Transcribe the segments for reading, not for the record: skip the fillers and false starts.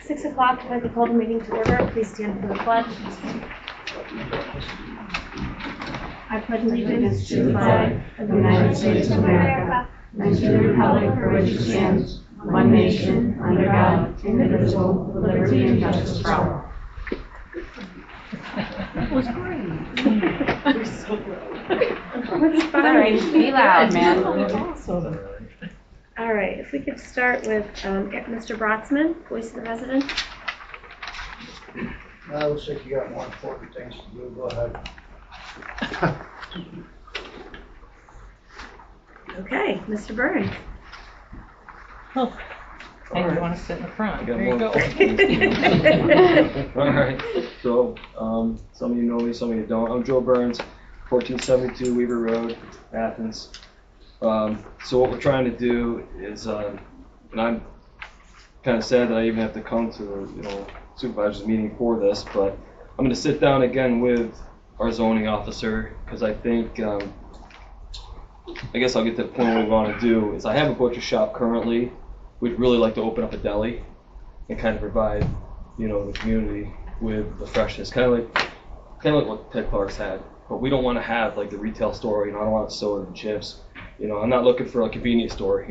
6 o'clock, I'd like to call the meeting to order. Please stand for the pledge. I pledge allegiance to the flag of the United States of America and to the republic for which it stands, one nation, under God, indivisible, with liberty and justice for all. That was great. We're so good. Sorry, be loud, man. Awesome. All right, if we could start with Mr. Brotzman, voice of the resident. Looks like you got more important things to do. Go ahead. Okay, Mr. Burns. Oh, and you want to sit in the front. There you go. All right, so some of you know me, some of you don't. I'm Joe Burns, 1472 Weaver Road, Athens. So what we're trying to do is, and I'm kind of sad that I even have to come to the supervisor's meeting for this, but I'm going to sit down again with our zoning officer because I think, I guess I'll get to the point what we want to do is I have a butcher shop currently. We'd really like to open up a deli and kind of provide, the community with the freshness, kind of like what Ted Clark's had. But we don't want to have like the retail store. I don't want soda and chips. I'm not looking for a convenience store.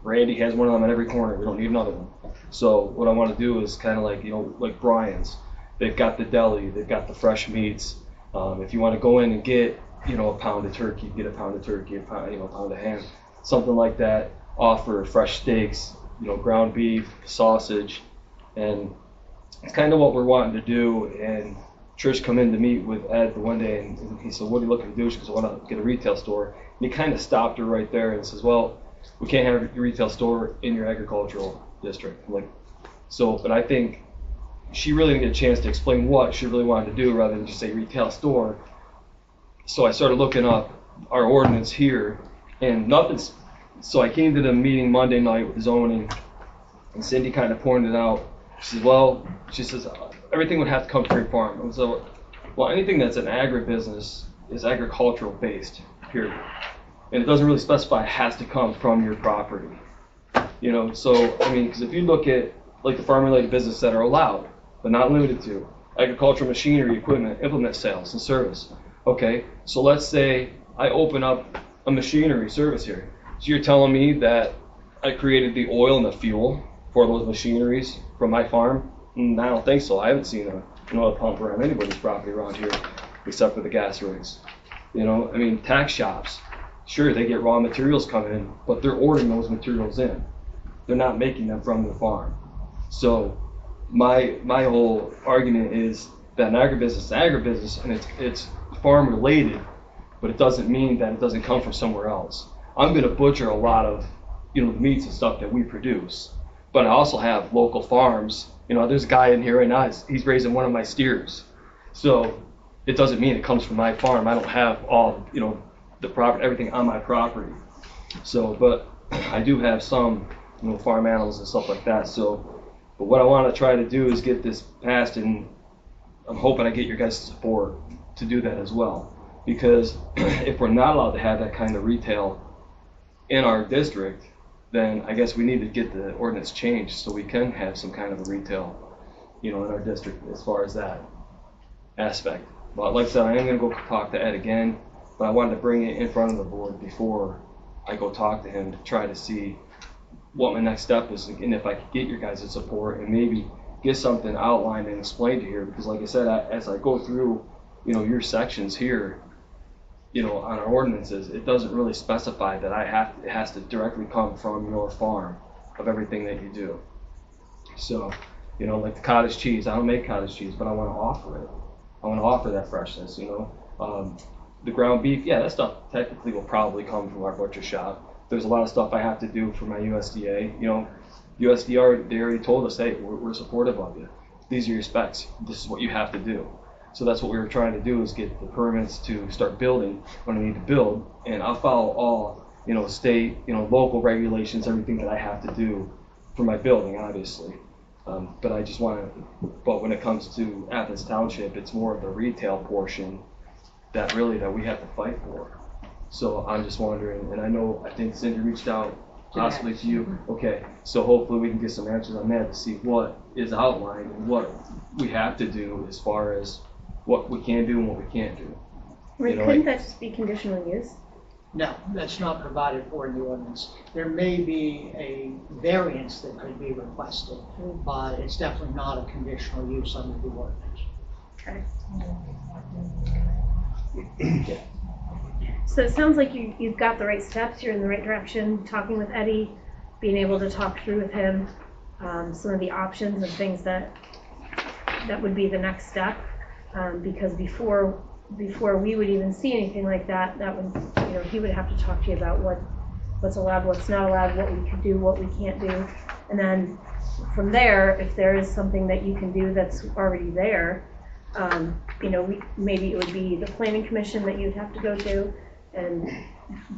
Randy has one of them at every corner. We don't need another one. So what I want to do is kind of like, like Brian's. They've got the deli. They've got the fresh meats. If you want to go in and get, a pound of turkey, get a pound of turkey, a pound of ham, something like that. Offer fresh steaks, ground beef, sausage, and it's kind of what we're wanting to do. And Trish come in to meet with Ed the one day, and he said, "What are you looking to do?" She goes, "I want to get a retail store." And he kind of stopped her right there and says, "Well, we can't have a retail store in your agricultural district." I'm like, but I think she really didn't get a chance to explain what she really wanted to do rather than just say retail store. So I started looking up our ordinance here, and nothing's. So I came to the meeting Monday night with zoning, and Cindy kind of pointed out. She says, everything would have to come from your farm. And so, anything that's an agribusiness is agricultural based, period. And it doesn't really specify it has to come from your property. Because if you look at like the farm-related businesses that are allowed, but not limited to, agricultural machinery, equipment, implement sales, and service. Okay, so let's say I open up a machinery service here. So you're telling me that I created the oil and the fuel for those machineries from my farm? I don't think so. I haven't seen an oil pump around anybody's property around here except for the gas rigs. Tax shops, sure, they get raw materials coming in, but they're ordering those materials in. They're not making them from the farm. So my whole argument is that an agribusiness is agribusiness, and it's farm related, but it doesn't mean that it doesn't come from somewhere else. I'm going to butcher a lot of the meats and stuff that we produce, but I also have local farms. There's a guy in here right now, he's raising one of my steers. So it doesn't mean it comes from my farm. I don't have all, the property, everything on my property. So, but I do have some, farm animals and stuff like that. So, but what I want to try to do is get this passed, and I'm hoping I get your guys' support to do that as well. Because if we're not allowed to have that kind of retail in our district, then I guess we need to get the ordinance changed so we can have some kind of a retail, in our district as far as that aspect. But like I said, I am going to go talk to Ed again, but I wanted to bring it in front of the board before I go talk to him to try to see what my next step is, and if I could get your guys' support and maybe get something outlined and explained here. Because like I said, as I go through, your sections here, on our ordinances, it doesn't really specify that it has to directly come from your farm of everything that you do. So, like the cottage cheese, I don't make cottage cheese, but I want to offer it. I want to offer that freshness, The ground beef, yeah, that stuff technically will probably come from our butcher shop. There's a lot of stuff I have to do for my USDA. USDA, they already told us, hey, we're supportive of you. These are your specs. This is what you have to do. So that's what we were trying to do, is get the permits to start building when I need to build, and I'll follow all, state, local regulations, everything that I have to do for my building, obviously. But I just want to, but when it comes to Athens Township, it's more of the retail portion that we have to fight for. So I'm just wondering, and I think Cindy reached out possibly to you. Okay, so hopefully we can get some answers on that to see what is outlined and what we have to do as far as what we can do and what we can't do. Right, You know, couldn't like- that just be conditional use? No, that's not provided for in the ordinance. There may be a variance that could be requested, but it's definitely not a conditional use under the ordinance. Okay. So it sounds like you've got the right steps, you're in the right direction, talking with Eddie, being able to talk through with him some of the options and things that would be the next step. Because before we would even see anything like that, would, he would have to talk to you about what's allowed, what's not allowed, what we could do, what we can't do. And then from there, if there is something that you can do that's already there, maybe it would be the planning commission that you'd have to go to, and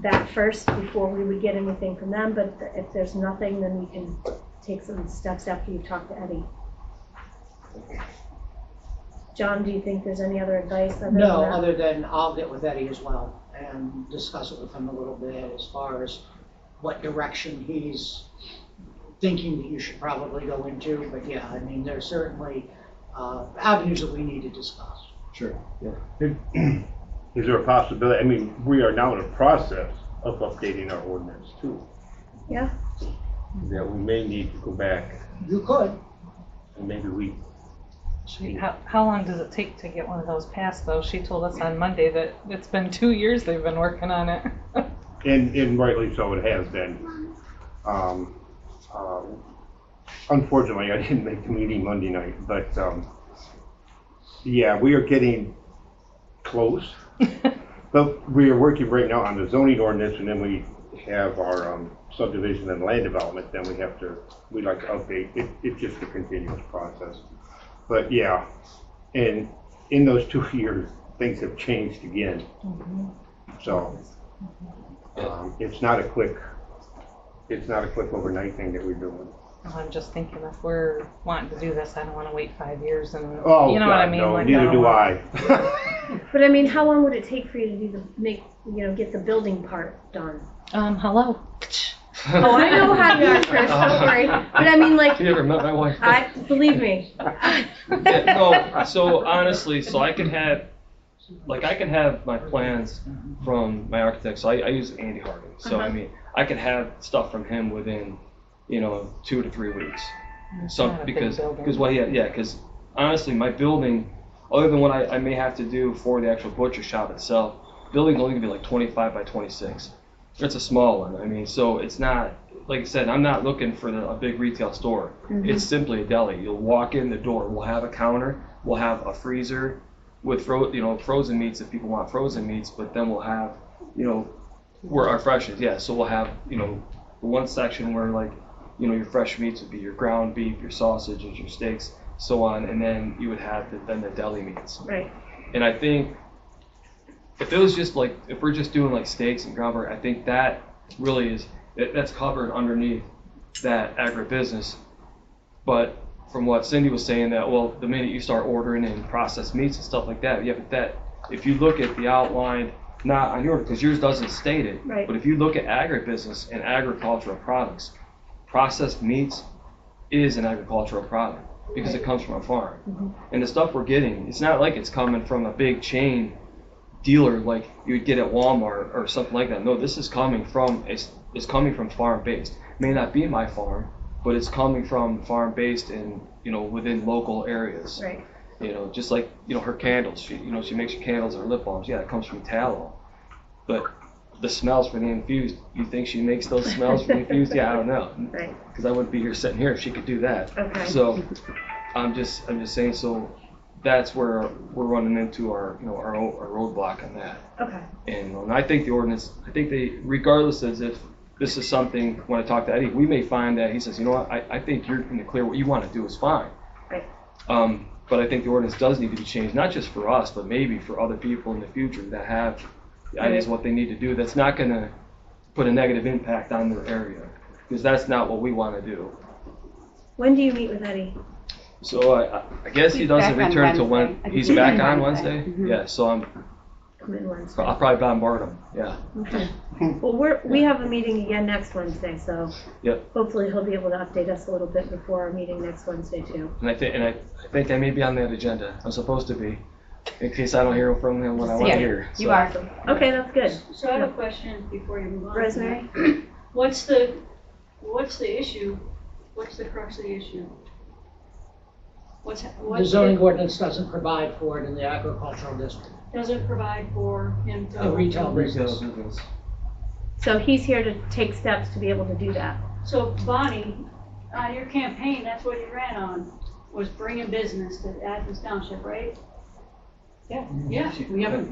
that first before we would get anything from them. But if there's nothing, then we can take some steps after you talk to Eddie. John, do you think there's any other advice other than No, that? other than I'll get with Eddie as well and discuss it with him a little bit as far as what direction he's thinking that you should probably go into. But yeah, I mean, there's certainly avenues that we need to discuss. Sure, yeah. Is there a possibility, I mean, we are now in a process of updating our ordinance too, Yeah. that we may need to go back You could. and maybe we, How long does it take to get one of those passed, though? She told us on Monday that it's been 2 years they've been working on it. and rightly so it has been. Unfortunately, I didn't make the meeting Monday night, but yeah, we are getting close. But we are working right now on the zoning ordinance, and then we have our subdivision and land development, then we'd like to update. It's just a continuous process. But yeah, and in those 2 years, things have changed again. So it's not a quick overnight thing that we're doing. I'm just thinking if we're wanting to do this, I don't want to wait 5 years and, Oh, you know God, what I mean? no, Like, neither don't do want- I. But I mean, how long would it take for you to get the building part done? Hello. Oh, I know how you are, Chris, don't worry. But I mean, like, You ever met my wife? believe me. Yeah, no, so honestly, so I can have my plans from my architect. So I use Andy Harding. So I mean, I can have stuff from him within, 2 to 3 weeks. not a big building. Because honestly, my building, other than what I may have to do for the actual butcher shop itself, building's only gonna be like 25 by 26. It's a small one. I mean, so it's not, like I said, I'm not looking for a big retail store. It's simply a deli. You'll walk in the door. We'll have a counter. We'll have a freezer with frozen meats if people want frozen meats. But then we'll have, where our fresh is. Yeah. So we'll have, the one section where your fresh meats would be your ground beef, your sausages, your steaks, so on, and then you would have the deli meats. Right. And I think if it was just if we're just doing steaks and ground burger, I think that really that's covered underneath that agribusiness. But from what Cindy was saying, that the minute you start ordering in processed meats and stuff like that, if you look at the outline, not on your, because yours doesn't state it, Right. but if you look at agribusiness and agricultural products, processed meats is an agricultural product because it comes from a farm. And the stuff we're getting, it's not like it's coming from a big chain dealer like you would get at Walmart or something like that. No, this is coming from farm-based. May not be my farm, but it's coming from farm-based and within local areas. Right. Just like her candles. She makes her candles or lip balms. Yeah, it comes from tallow. But the smells for the infused, you think she makes those smells for the infused? Yeah, I don't know. Right. Because I wouldn't be here sitting here if she could do that. Okay. So I'm just saying. So that's where we're running into our roadblock on that. Okay. And I think the ordinance, regardless as if this is something, when I talk to Eddie, we may find that he says, you know what, I think you're in the clear, what you want to do is fine. Right. But I think the ordinance does need to be changed, not just for us, but maybe for other people in the future that have the ideas what they need to do. That's not going to put a negative impact on their area, because that's not what we want to do. When do you meet with Eddie? So I guess he doesn't back on return till Wednesday. when he's back on Wednesday. Wednesday. Yeah. So come in Wednesday. I'll probably bombard them, yeah. Okay. Well, we have a meeting again next Wednesday, so Yep. hopefully he'll be able to update us a little bit before our meeting next Wednesday too. And I think I may be on that agenda. I'm supposed to be, in case I don't hear from him when I want to hear. You are. Okay, that's good. So I have a question before you move on. Rosemary? What's the issue? What's the crux of the issue? The zoning ordinance doesn't provide for it in the agricultural district. Doesn't provide for him to. A retail business. So he's here to take steps to be able to do that. So Bonnie, on your campaign, that's what you ran on, was bringing business to Athens Township, right? Yeah. Yeah.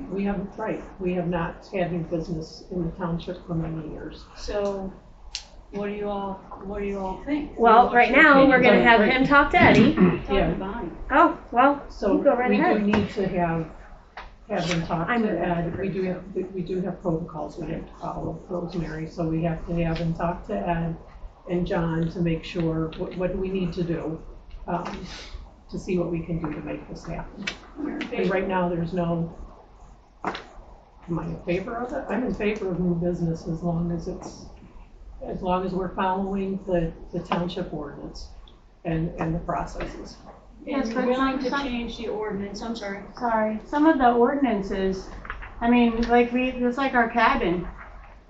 We have not had any business in the township for many years. So what do you all think? Well, right now, we're gonna have him talk to Eddie. Tell Yeah. me, Bonnie. Oh, well, So you go right we ahead. do need to have them talk I'm to gonna- Ed. We do have protocols we have to follow, Rosemary, so we have to have them talk to Ed and John to make sure what do we need to do, to see what we can do to make this happen. And right now, there's no, am I in favor of it? I'm in favor of new business as long as we're following the township ordinance and the processes. And Yes, you're but willing to some- change the ordinance, I'm sorry. Sorry, some of the ordinances, I mean, it's like our cabin.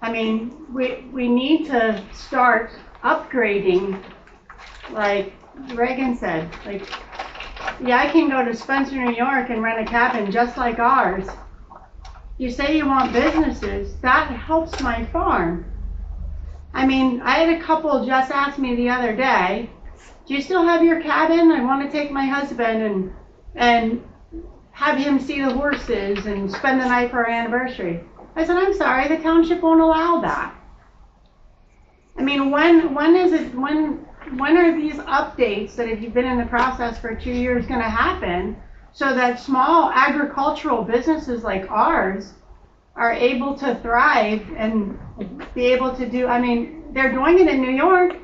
I mean, we need to start upgrading, like Reagan said, like, yeah, I can go to Spencer, New York and rent a cabin just like ours. You say you want businesses, that helps my farm. I mean, I had a couple just ask me the other day, do you still have your cabin? I want to take my husband and have him see the horses and spend the night for our anniversary. I said, I'm sorry, the township won't allow that. I mean, when are these updates that if you've been in the process for 2 years going to happen so that small agricultural businesses like ours are able to thrive and be able to do, I mean, they're doing it in New York.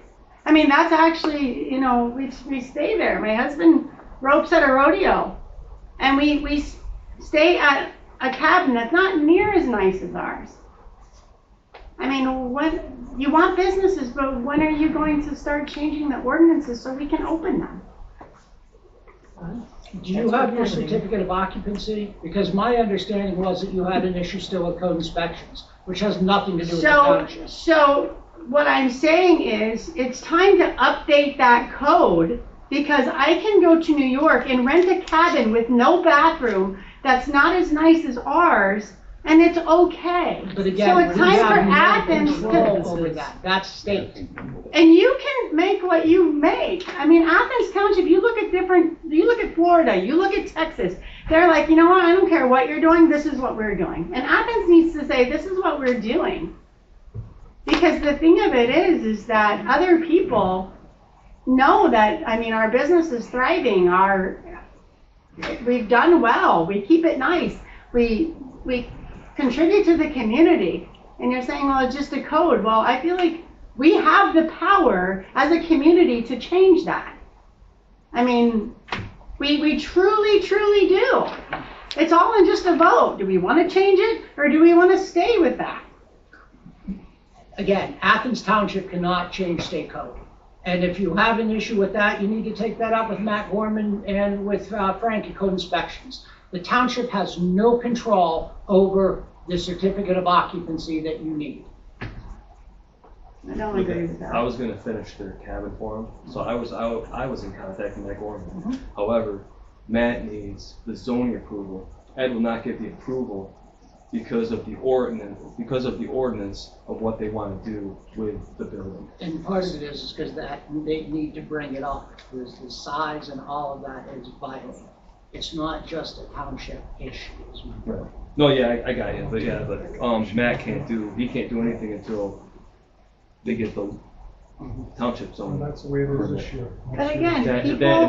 I mean, that's actually, you know, we stay there. My husband ropes at a rodeo, and we stay at a cabin that's not near as nice as ours. I mean, when you want businesses, but when are you going to start changing the ordinances so we can open them? Do you have your certificate of occupancy? Because my understanding was that you had an issue still with code inspections, which has nothing to do with the township. So what I'm saying is, it's time to update that code, because I can go to New York and rent a cabin with no bathroom that's not as nice as ours, and it's okay. But So again, it's we time for have no Athens control to, over that. That's state. and you can make what you make. I mean, Athens Township, you look at Florida, you look at Texas, they're like, you know what, I don't care what you're doing, this is what we're doing. And Athens needs to say, this is what we're doing. Because the thing of it is that other people know that, I mean, our business is thriving, we've done well, we keep it nice, we contribute to the community. And you're saying, well, it's just a code. Well, I feel like we have the power as a community to change that. I mean, we truly, truly do. It's all in just a vote. Do we want to change it, or do we want to stay with that? Again, Athens Township cannot change state code. And if you have an issue with that, you need to take that up with Matt Gorman and with Frank at Code Inspections. The township has no control over the certificate of occupancy that you need. I don't agree with that. I was gonna finish their cabin for them, so I was in contact with Matt Gorman. However, Matt needs the zoning approval. Ed will not get the approval because of the ordinance of what they want to do with the building. And part of it is because that they need to bring it up. There's the size and all of that is vital. It's not just a township issue. Right. No, yeah, I got you, but Matt can't do anything until they get the township zone. That's the way it is this year. But again,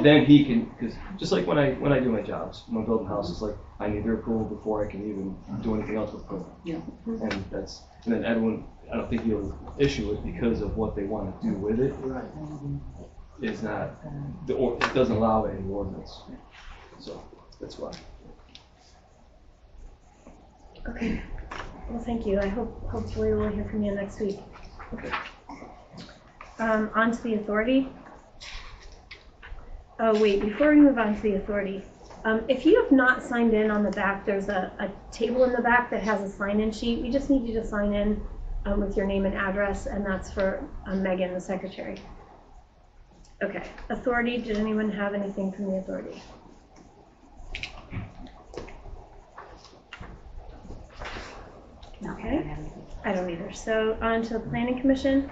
Then he can, because just like when I do my jobs, when I'm building houses, like I need their approval before I can even do anything else with them. Yeah. And then Edwin, I don't think he'll issue it because of what they want to do with it. Right. It's not, it doesn't allow it in the ordinance. So that's why. Okay, well, thank you. Hopefully we'll hear from you next week. On to the authority. Oh, wait, before we move on to the authority, if you have not signed in on the back, there's a table in the back that has a sign-in sheet. We just need you to sign in with your name and address, and that's for Megan, the secretary. Okay, authority, did anyone have anything from the authority? No, Okay. I don't have anything. I don't either. So on to the planning commission.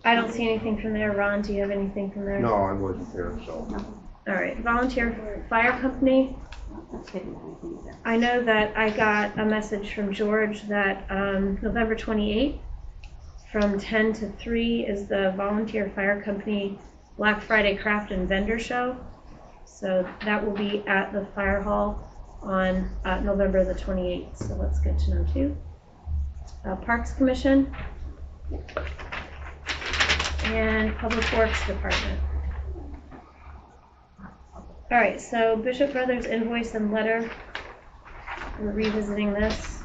I don't see anything from there. Ron, do you have anything from there? No, I wasn't there, so. All right, volunteer fire company. Didn't have anything either. I know that I got a message from George that November 28th from 10 to 3 is the volunteer fire company Black Friday craft and vendor show. So that will be at the fire hall on November the 28th. So that's good to know too. Parks Commission and Public Works Department. All right, so Bishop Brothers invoice and letter. We're revisiting this.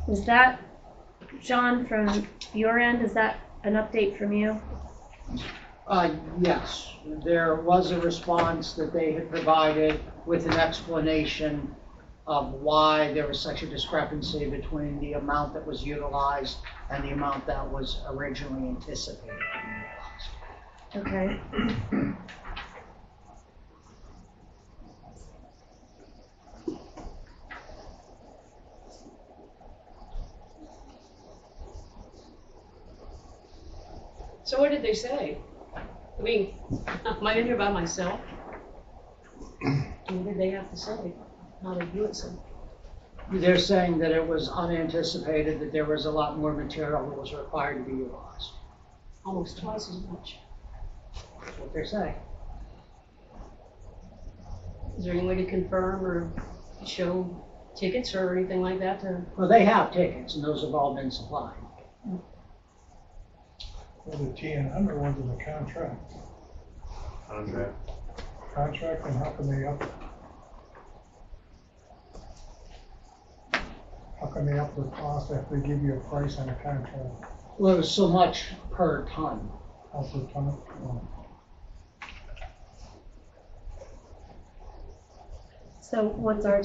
Is that, John, from your end, is that an update from you? Yes, there was a response that they had provided with an explanation of why there was such a discrepancy between the amount that was utilized and the amount that was originally anticipated. Okay. So what did they say? I mean, am I in here by myself? What did they have to say? How they do it? So They're saying that it was unanticipated, that there was a lot more material that was required to be utilized. almost twice as much. That's what they're saying. Is there any way to confirm or show tickets or anything like that to? Well, they have tickets, and those have all been supplied. Well, the T&M are ones in the contract. Contract, and how can they up? How can they up the cost after they give you a price on a contract? Well, it was so much per ton. How per ton? So what are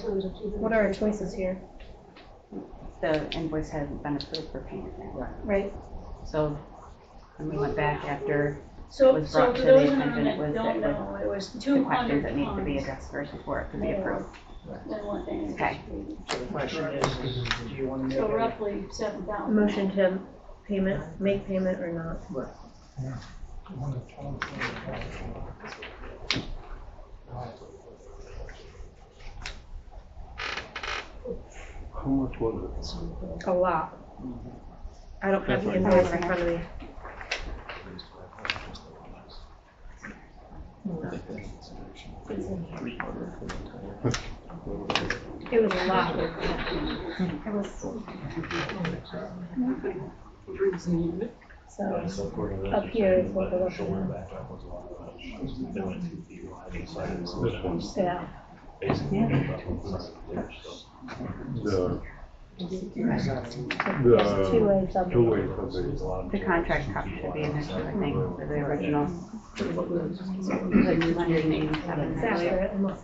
our choices here? The invoice hasn't been approved for payment yet. Right. So when we went back after So, was so brought for to the those attention, that it was don't know, it was the 200 questions that need to be tons addressed first before it can be more approved. than what they Okay. anticipated. So the question is do you want to make So a roughly 7,000. Motion to make payment or not? Yeah. 200 tons. How much was it? A lot. I don't have the invoice in front of me. It was a lot. It was. So up here is what we're looking at. Yeah. There's two ways of Two it. ways of it. The contract copy should be in there too, I think, for the original. It was like 287. It's after it, unless.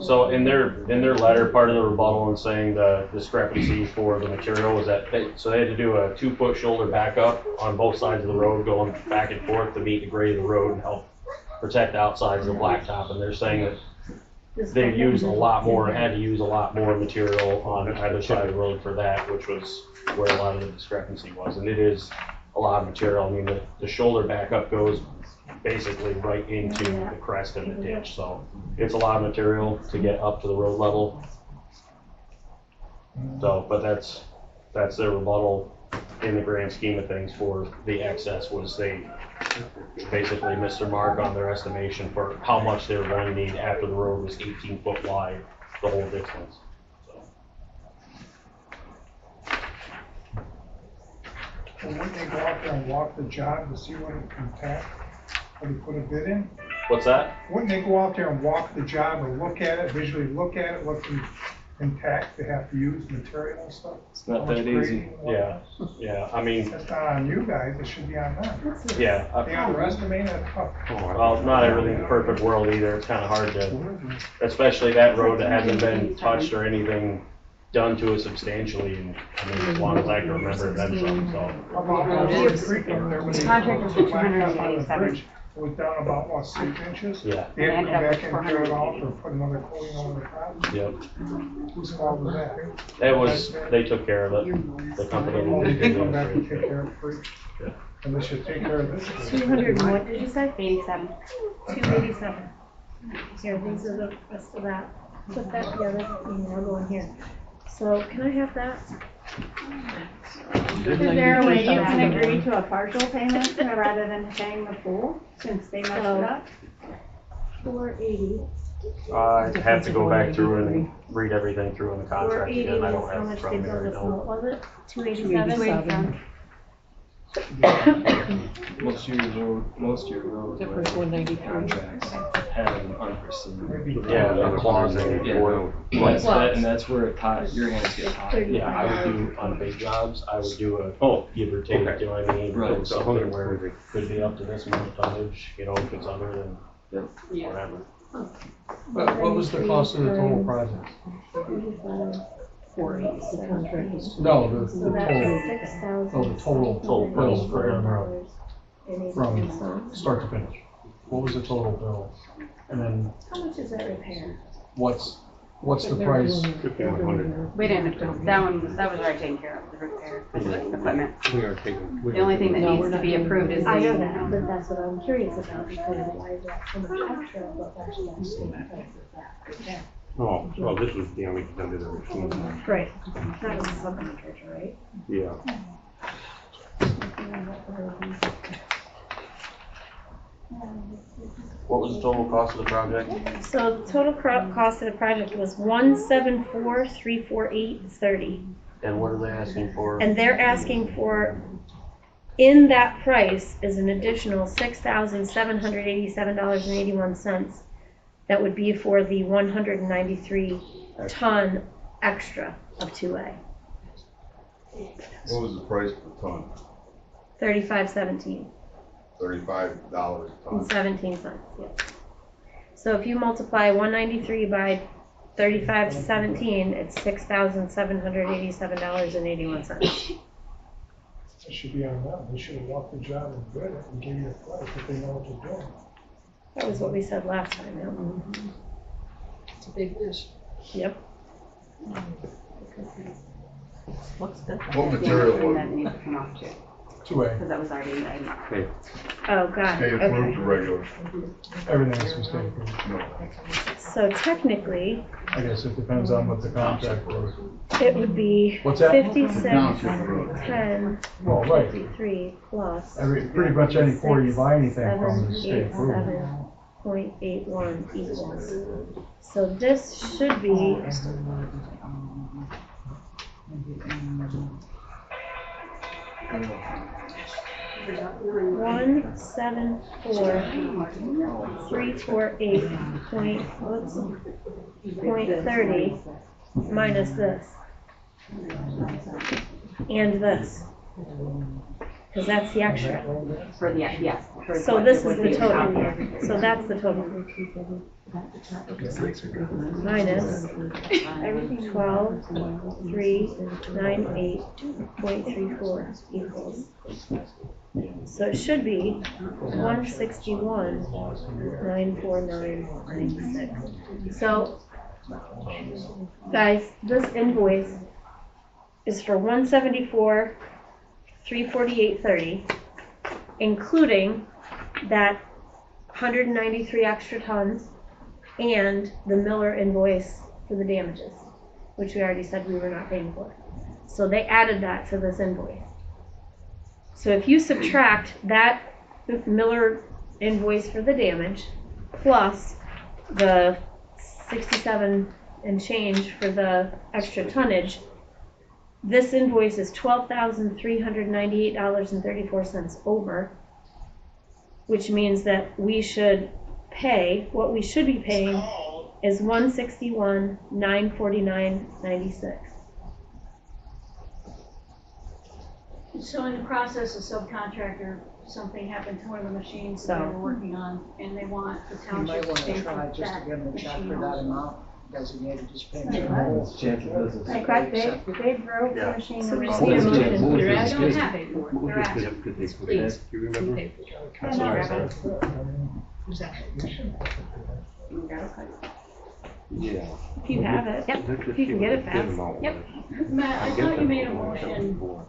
So in their letter, part of the rebuttal and saying the discrepancy for the material was that they had to do a 2-foot shoulder backup on both sides of the road going back and forth to meet the grade of the road and help protect the outsides of the blacktop. And they're saying that they used a lot more, had to use a lot more material on either side of the road for that, which was where a lot of the discrepancy was. And it is a lot of material. I mean, the shoulder backup goes basically right into the crest of the ditch. So it's a lot of material to get up to the road level. So, but that's their rebuttal in the grand scheme of things for the excess was they basically missed their mark on their estimation for how much they were going to need after the road was 18 foot wide the whole distance. So. Well, wouldn't they go out there and walk the job to see what it can pack? Or they put a bid in? What's that? Wouldn't they go out there and walk the job or look at it, visually look at it, what can impact they have to use, material and stuff? It's not How much that easy. grading and Yeah, whatnot? yeah, I mean, That's not on you guys, it should be on them. yeah. They underestimate it. Well, not everything's a perfect world either. It's kind of hard to, especially that road that hasn't been touched or anything done to it substantially. And I mean, as long as I can remember, it's been some, so. How about Wood Creek up there when they Contract is put the blacktop on the 287. bridge? It was down about, what, 6 inches? Yeah, They had to come Ended up back with and tear it off 480. or put another coating over the top? yep. Whose fault was that? It was, they took care of it. The company. Oh, they did come back and did take care of it free? Yeah. And they should take care of this. 200 and what did you say? 87. 287. Here, these are the rest of that. Put that together, and I'll go in here. So can I have that? Is there a way you can agree to a partial payment rather than paying the full, since they messed it up? 480. I have to go back through and read everything through in the contract 480 again. I was don't how have it much from they me right billed us, now. what was it? 287? Most of your roads, Difference 193. contracts have an unforeseen. Yeah, the clause in Yeah. or, And that's where it ties, your hands get tied. yeah, I would do on big jobs, I would do a, give or take, okay. you know what I mean? Right. Put something where it could be up to this amount of tonnage, you know, if it's under, then Yeah. whatever. But what was the cost of the total project? 480, the contract was No, the So that's total, 6,000. oh, the total bill for every $6,000 from start to finish. What was the total bill? And then How much is that repair? what's the price? 5,100. We didn't, that was already taken care of, the repair, equipment. We are taking. The only thing that No, needs we're to not be doing approved is I know the, that, but that's what I'm curious about, because why is that so much extra, but actually that's the same price as that. Oh, well, this was damage done to the machine. Right, that was subcontractor, right? Yeah. What was the total cost of the project? So the total cost of the project was 174,348.30. And what are they asking for? And they're asking for, in that price is an additional $6,787.81. That would be for the 193 ton extra of 2A. What was the price per ton? $35.17 $35 a ton. and 17 cents. Yes. So if you multiply 193 by 35.17, it's $6,787.81. It should be on them. They should have walked the job and bid it and gave you a price if they know what they're doing. That was what we said last time. Yeah. It's a big mess. Yep. what's the? What material was That it? needs to come off too, 2A. because that was already, Oh, God. State approved or regular? Everything is from state approved. No. So technically, I guess it depends on what the contract was. it would be What's that? 56,10, Well, right. 53 plus Pretty much any quarter you buy anything from is state approved. 787.81 equals. So this should be 174,348.30 minus this. And this. Because that's the extra. for the, yes. for So what- this is what the they total. have there. So that's the total. Minus 12,398.34 equals. So it should be 161,949.96. So, guys, this invoice is for 174,348.30, including that 193 extra tons and the Miller invoice for the damages, which we already said we were not paying for. So they added that to this invoice. So if you subtract that Miller invoice for the damage plus the 67 and change for the extra tonnage, this invoice is $12,398.34 over, which means that we should pay, what we should be paying is $161,949.96. So in the process, a subcontractor, something happened to one of the machines that they were working on, and they want the You township might to want pay to for try just to that give them a check machine for that also. amount, designated as payment. Wait, It's chance of business. Like what, they broke the Yeah. machine. So and we we just need need a a motion. motion. They don't have it, they're asking. Please. You remember? Yeah. If you have it. Let's just If you can see get what it the fast. amount Yep. was. Matt, I guess thought you that's made a what we're motion for.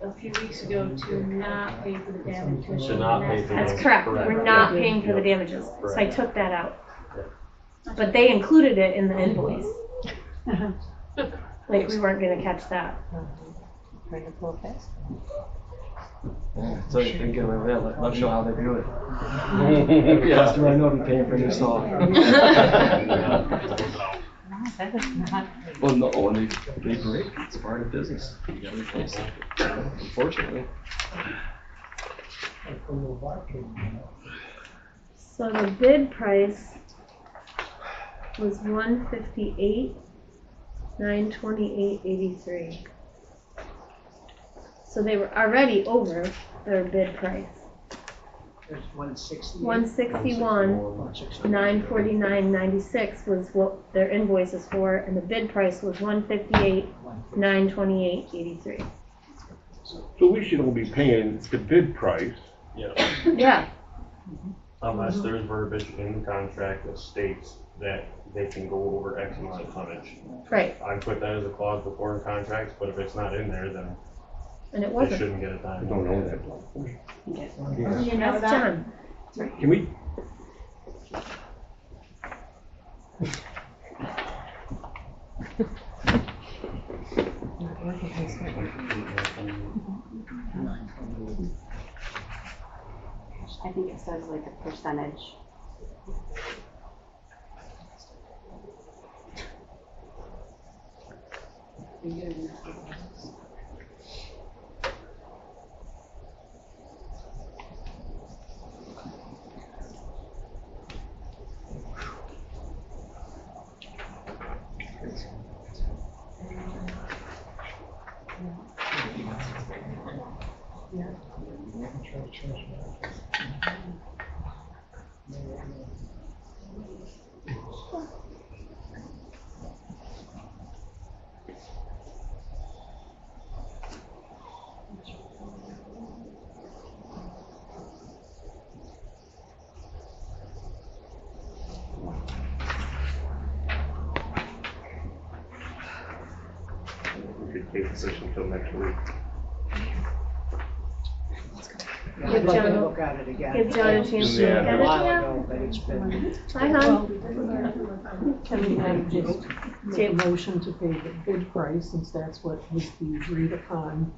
a few weeks ago to not pay for the damages. To not pay for That's those. correct, Correct. we're not Yeah. paying for the Yep. damages, so I Correct. took that out. But they included it in the invoice. Like, we weren't gonna catch that. Trying to pull it fast. So you can get away with that, let them know how they do it. Every customer I know be paying for a new saw. That is not. Well, no, when they break, it's part of business. You gotta replace it, unfortunately. So the bid price was $158,928.83. So they were already over their bid price. There's 160. 161,949.96 was what their invoice is for, and the bid price was $158,928.83. So we should only be paying the bid price. Yeah, Yeah, unless there's verbiage in the contract that states that they can go over X amount of tonnage. right, I'd put that as a clause before in contracts, but if it's not in there, then and it they wasn't. shouldn't get a I dime. don't know that. You know that? John. Can we? I think it says like a percentage. We could take this until next week. Yeah, I'd like to look at it again. Give John a chance to It's look a at it, while yeah. ago, but it's been. Hi, hon. Can we just make a motion to pay the bid price, since that's what was the agreed upon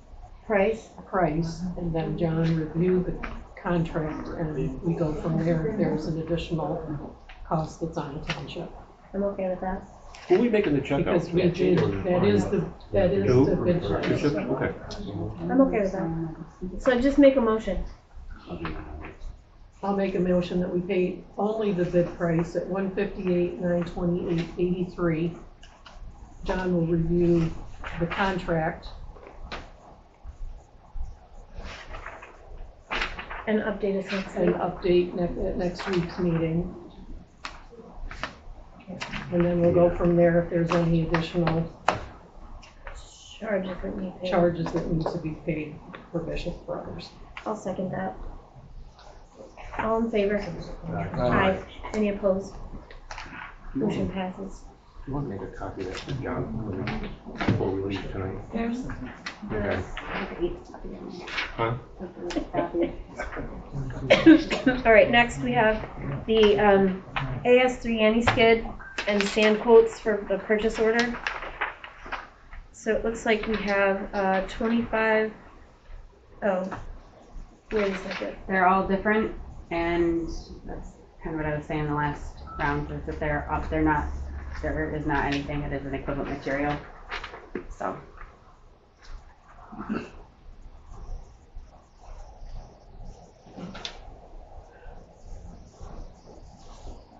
Price? price, and then John review the contract, and we go from there if there's an additional cost that's on the township. I'm okay with that. Who are we making the check out? Because we did, that is the bid price. Okay. I'm okay with that. So just make a motion. I'll make a motion that we pay only the bid price at $158,928.83. John will review the contract. And update us next And week. update at next week's meeting. And then we'll go from there if there's any additional Charges that need paid. charges that need to be paid for Bishop Brothers. I'll second that. All in favor? Aye. Any opposed? Motion passes. You want to make a copy of that for John before we leave tonight? There's Okay. Huh? All right, next we have the AS3 anti-skid and sand quotes for the purchase order. So it looks like we have 25, oh, wait a second. They're all different, and that's kind of what I was saying the last round, is that there is not anything that is an equivalent material. So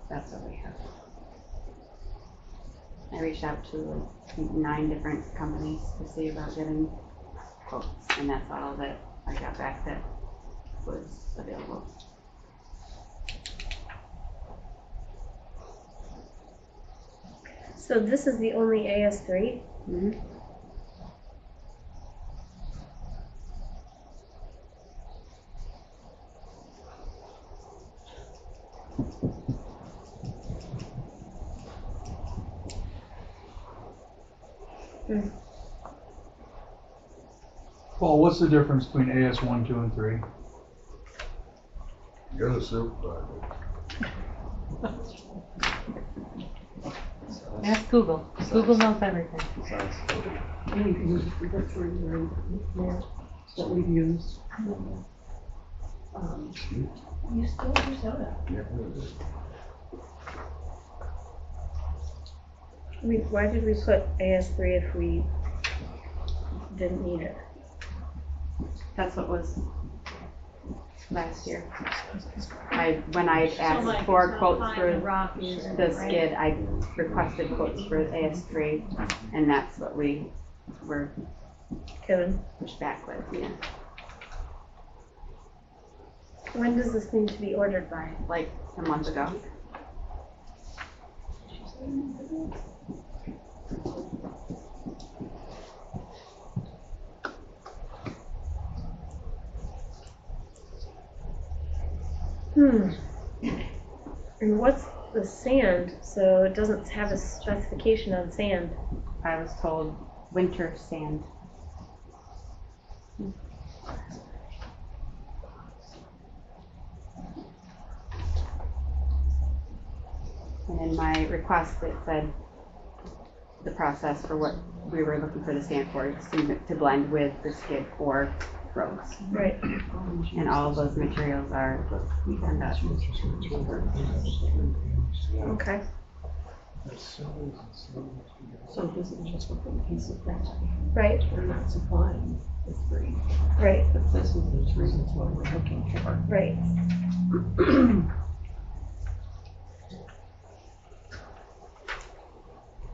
That's what we have. I reached out to like 9 different companies to see about getting quotes, and that's all that I got back that was available. So this is the only AS3? Mm-hmm. Paul, what's the difference between AS 1, 2, and 3? You're the supervisor. Ask Google. Google knows everything. We've used, we go through there that we've used. You spilled your soda. Why did we put AS3 if we didn't need it? That's what was last year. When I So asked like for it's quotes not for fine, rock is, the right? skid, I requested quotes for AS3, and that's what we were Kevin, pushed back with, yeah. when does this need to be ordered by? Like a month ago. And what's the sand? So it doesn't have a specification on sand. I was told winter sand. And in my request, it said the process for what we were looking for the sand for is to blend with the skid or roads. Right. And all of those materials are PennDOT. Okay. So this is just what the piece of that. Right. We're not supplying the 3. Right. But this is the 3 is what we're looking for. Right.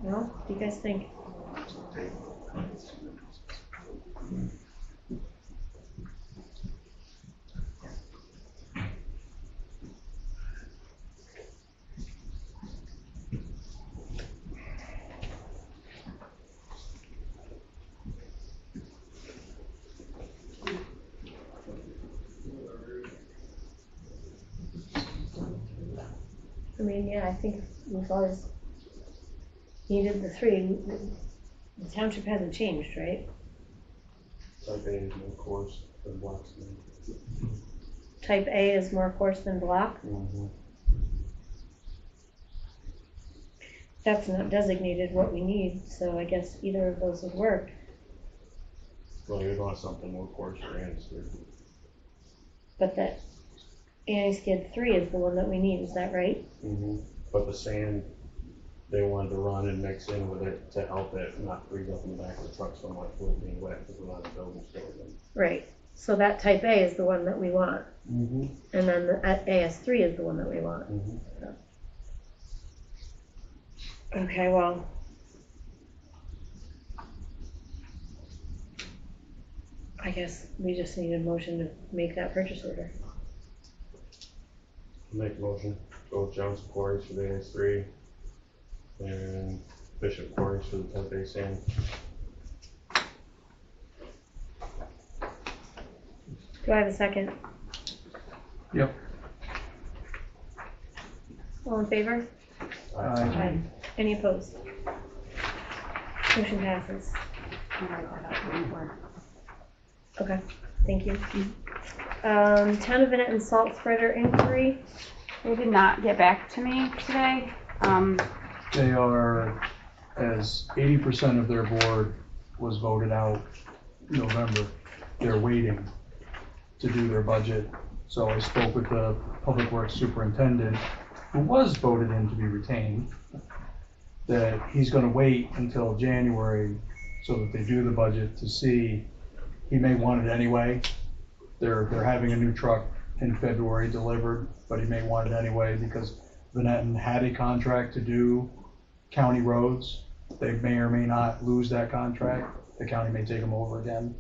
Well, what do you guys think? I mean, yeah, I think we've always needed the 3. The township hasn't changed, right? Type A is more coarse than black cement. Type A is more coarse than block. That's not designated what we need, so I guess either of those would work. Well, you'd want something more coarse for answer. But that anti-skid 3 is the one that we need, is that right? But the sand, they wanted to run and mix in with it to help it not freeze up in the back of the truck so much with it being wet because we're not in building store then. Right. So that type A is the one that we want. And then the AS3 is the one that we want. Okay, well. I guess we just need a motion to make that purchase order. Make a motion, go with Johnson Quarries for the AS3 and Bishop Quarries for the type A sand. Do I have a second? Yep. All in favor? Aye. Any opposed? Motion passes. Okay, thank you. Town of Annetton salt spreader inquiry. They did not get back to me today. They are, as 80% of their board was voted out November, they're waiting to do their budget. So I spoke with the Public Works Superintendent, who was voted in to be retained, that he's gonna wait until January so that they do the budget to see he may want it anyway. They're having a new truck in February delivered, but he may want it anyway because Venetton had a contract to do county roads. They may or may not lose that contract. The county may take them over again.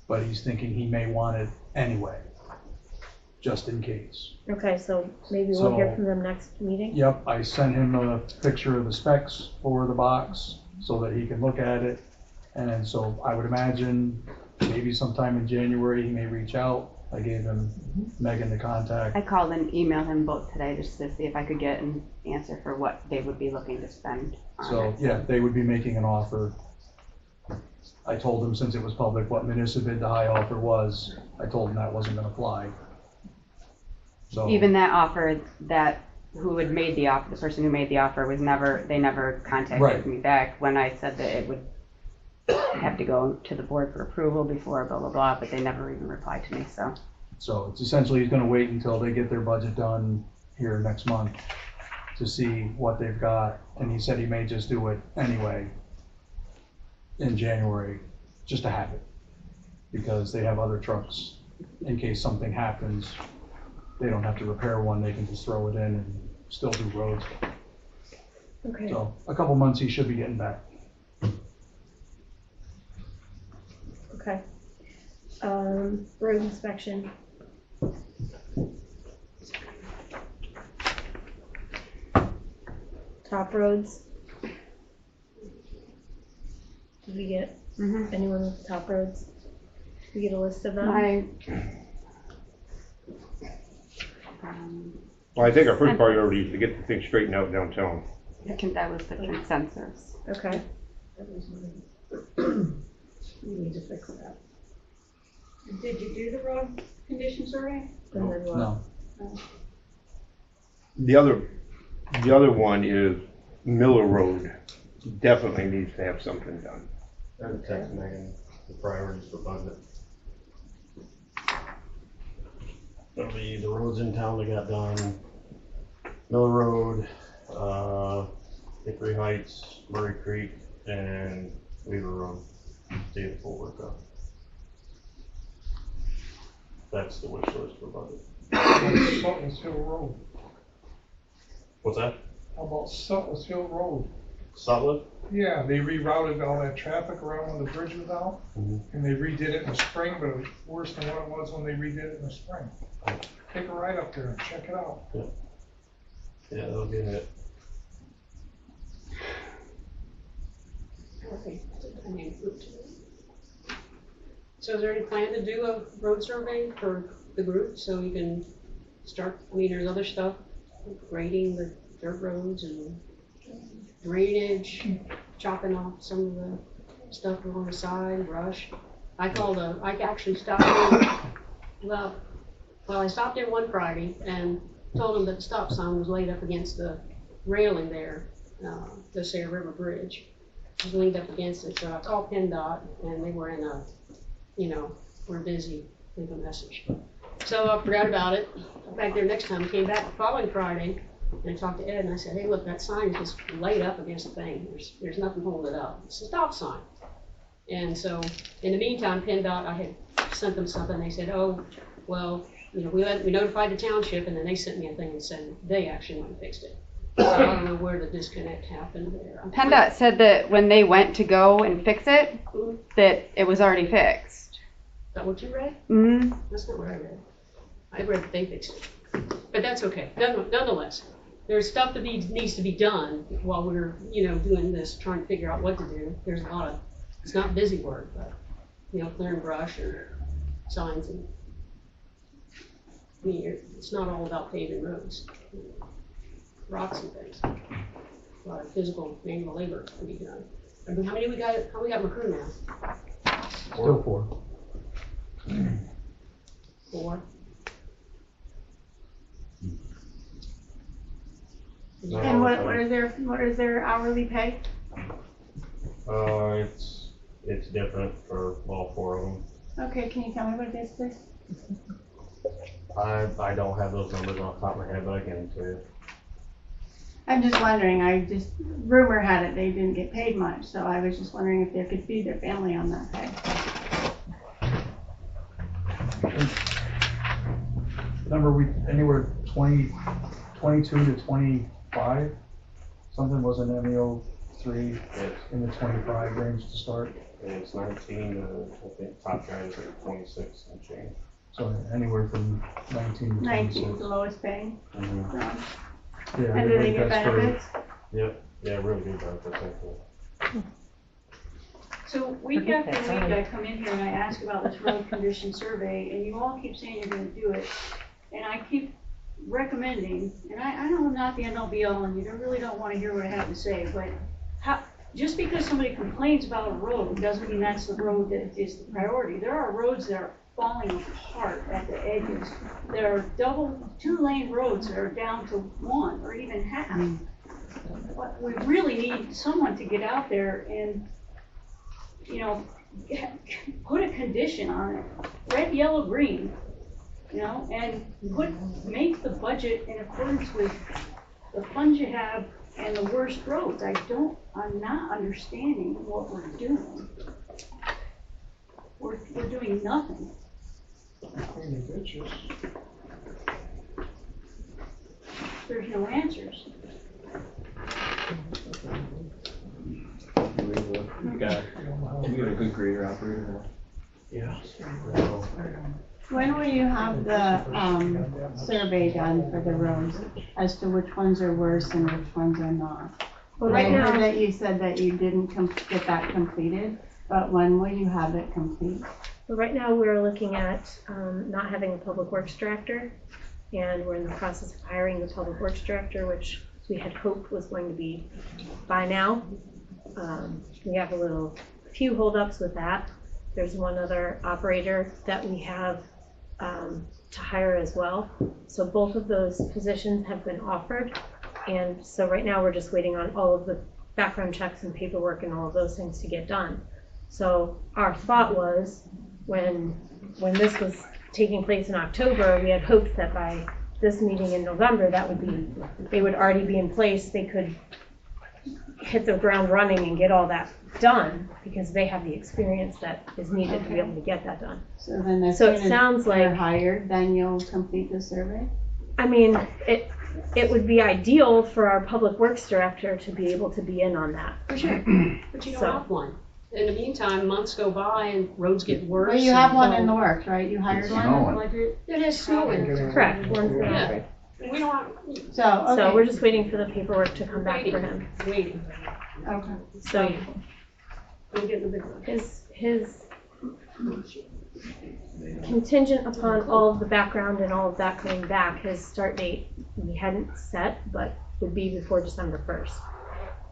But he's thinking he may want it anyway, just in case. Okay, so maybe we'll hear from them next meeting? Yep, I sent him a picture of the specs for the box so that he can look at it. And so I would imagine maybe sometime in January he may reach out. I gave him Megan the contact. I called and emailed him both today just to see if I could get an answer for what they would be looking to spend on So, it. yeah, they would be making an offer. I told them, since it was public, what municipal bid the high offer was. I told them that wasn't gonna fly. So, Even that offer, that who had made the offer, the person who made the offer was they never contacted Right. me back when I said that it would have to go to the board for approval before blah, blah, blah, but they never even replied to me, so. so it's essentially he's gonna wait until they get their budget done here next month to see what they've got. And he said he may just do it anyway in January, just to have it. Because they have other trucks, in case something happens, they don't have to repair one, they can just throw it in and still do roads. Okay. So, a couple months he should be getting back. Okay. Road inspection. Top roads. Did we get anyone with top roads? Did we get a list of them? Well, I think our first priority is to get the thing straightened out downtown. That was the consensus. Okay. We need to fix that. Did you do the road condition survey? And then what? No. The other one is Miller Road. Definitely needs to have something done. I would text Megan the priorities for budget. That'll be the roads in town that got done. Miller Road, Hickory Heights, Murray Creek, and Weaver Road. See the full workup. That's the wish list for budget. Sutton's Hill Road. What's that? How about Sutton's Hill Road? Sutliff? Yeah, they rerouted all that traffic around when the bridge was out, Mhm. and they redid it in the spring, but it was worse than what it was when they redid it in the spring. Take a ride up there and check it out. Yeah, that'll be it. Okay. So is there any plan to do a road survey for the group so you can start, I mean, there's other stuff, grading the dirt roads and drainage, chopping off some of the stuff along the side, brush. I actually stopped in, I stopped in one Friday and told them that the stop sign was laid up against the railing there, the Sayre River Bridge. It was leaned up against it, so I called PennDOT and they were in a, we're busy, leave a message. So I forgot about it. Back there next time, came back the following Friday, and I talked to Ed and I said, hey, look, that sign is just laid up against the thing. There's nothing holding it up. It's a stop sign. And so in the meantime, PennDOT, I had sent them something. They said, oh, well, we notified the township, and then they sent me a thing and said they actually went and fixed it. So I don't know where the disconnect happened there. PennDOT said that when they went to go and fix it, that it was already fixed. Is that what you read? Mm-hmm. That's not what I read. I read that they fixed it. But that's okay. Nonetheless, there's stuff that needs to be done while we're, doing this, trying to figure out what to do. There's a lot of, it's not busy work, but, clearing brush or signs and, it's not all about paving roads. Rocks and things. A lot of physical manual labor to be done. I mean, how many we got in crew now? Still 4. 4. And what is their hourly pay? It's different for all 4 of them. Okay, can you tell me what it is, please? I don't have those numbers off the top of my head, but I can tell you. I'm just wondering, rumor had it they didn't get paid much, so I was just wondering if they could feed their family on that pay. Remember, we, anywhere 22 to 25, something was an MEO 3 in the 25 range to start. It's 19, I think top guy is like 26 and change. So anywhere from 19 to 19 is 26. the lowest paying. Mm-hmm. Yeah, And do they think get that's for- benefits? Yep, yeah, really good benefits actually. So week after week, I come in here and I ask about this road condition survey, and you all keep saying you're gonna do it. And I keep recommending, and I know I'm not the end all be all, and you really don't wanna hear what I have to say, but just because somebody complains about a road doesn't mean that's the road that is the priority. There are roads that are falling apart at the edges. There are 2-lane roads that are down to 1 or even half. But we really need someone to get out there and, you know, put a condition on it, red, yellow, green, you know, and make the budget in accordance with the funds you have and the worst roads. I'm not understanding what we're doing. We're doing nothing. Clean the ditches. There's no answers. We got a good grader operator now. Yeah. When will you have the survey done for the roads as to which ones are worse and which ones are not? Well, I right now, heard that you said that you didn't get that completed, but when will you have it complete? we're looking at not having a public works director, and we're in the process of hiring the public works director, which we had hoped was going to be by now. We have a few holdups with that. There's one other operator that we have to hire as well. So both of those positions have been offered. And so right now we're just waiting on all of the background checks and paperwork and all of those things to get done. So our thought was when this was taking place in October, we had hoped that by this meeting in November, they would already be in place. They could hit the ground running and get all that done because they have the experience that is needed to be able to get that done. So then as So soon it as sounds you're like, hired, then you'll complete the survey? I mean, it would be ideal for our public works director to be able to be in on that. For sure, but you don't So- have one. In the meantime, months go by and roads get worse. Well, you have and one in the works, right? You hired one? Like it is snowing. Correct. One's been Yeah. offered. We don't, So, okay. So we're just waiting for the paperwork to come back for him. waiting. Okay. So Go get the big one. his contingent upon all of the background and all of that coming back, his start date, we hadn't set, but would be before December 1st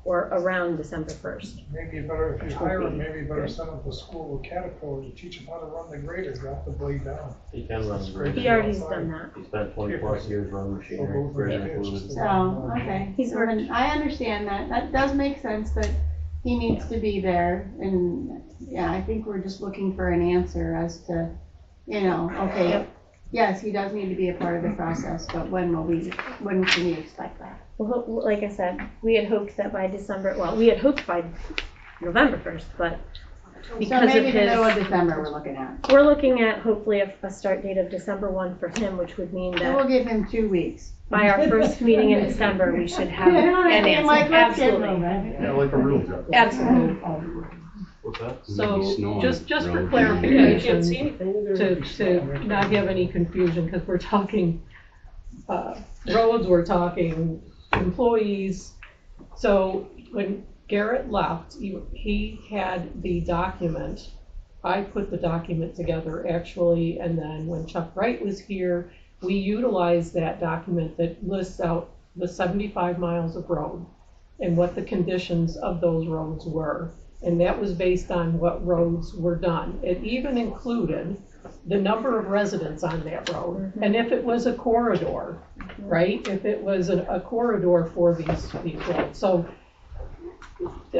or around December 1st. Maybe you better, if you hire him, maybe you better send him to school with Caterpillar to teach him how to run the grader, drop the blade down. He can run the grader. He already's done that. He spent 20+ years running machinery, grader included. So, okay. He's So worked. then I understand that. That does make sense that he needs to be there. And yeah, I think we're just looking for an answer as to, okay, Yep. yes, he does need to be a part of the process, but when can we expect that? Well, like I said, we had hoped that by we had hoped by November 1st, but So because of maybe the middle of his, December we're looking at. we're looking at hopefully a start date of December 1 for him, which would mean So we'll that give him 2 weeks. by our first meeting in December, we should have You know what I an mean? answer. Like, let's get Absolutely. moving. Yeah, like a real job. Absolutely. What's that? So, just for You clarification, can't see anything. to not have any confusion, because we're talking, roads, we're talking employees. So when Garrett left, he had the document. I put the document together actually, and then when Chuck Wright was here, we utilized that document that lists out the 75 miles of road and what the conditions of those roads were. And that was based on what roads were done. It even included the number of residents on that road, and if it was a corridor, right? If it was a corridor for these roads. So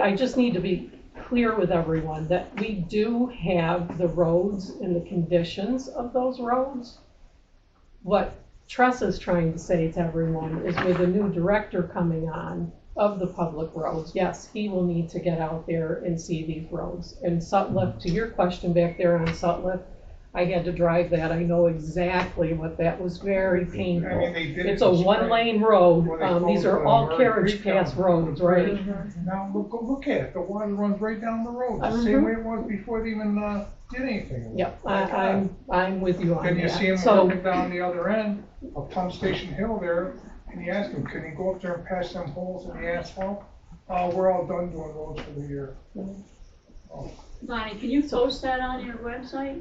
I just need to be clear with everyone that we do have the roads and the conditions of those roads. What Tressa's trying to say to everyone is with a new director coming on of the public roads, yes, he will need to get out there and see these roads. And Sutliff, to your question back there on Sutliff, I had to drive that, I know exactly what that was, very I mean, painful. they did it It's a in spring. one-lane road, Well, they these closed are the all Murray carriage Creek down path to roads, the right? bridge. Now, look at it, the water runs right down the road, the same way it was before they even, did anything. Yep, I'm with you on Then you see that. him So, working down the other end of Pump Station Hill there, and you ask him, can he go up there and patch them holes in the asphalt? Oh, we're all done doing roads for the year. Bonnie, can you post that on your website?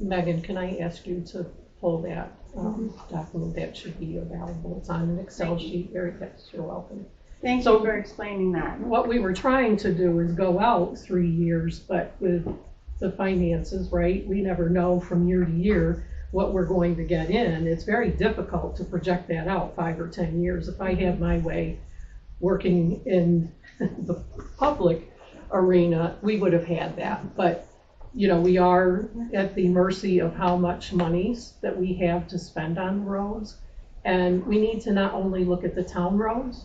Megan, can I ask you to pull that document? That should be available. It's on an Excel sheet. Very fast. You're welcome. Thank you for explaining that. What we were trying to do is go out 3 years, but with the finances, right? We never know from year to year what we're going to get in. It's very difficult to project that out 5 or 10 years. If I had my way working in the public arena, we would have had that. But, you know, we are at the mercy of how much monies that we have to spend on roads. And we need to not only look at the town roads,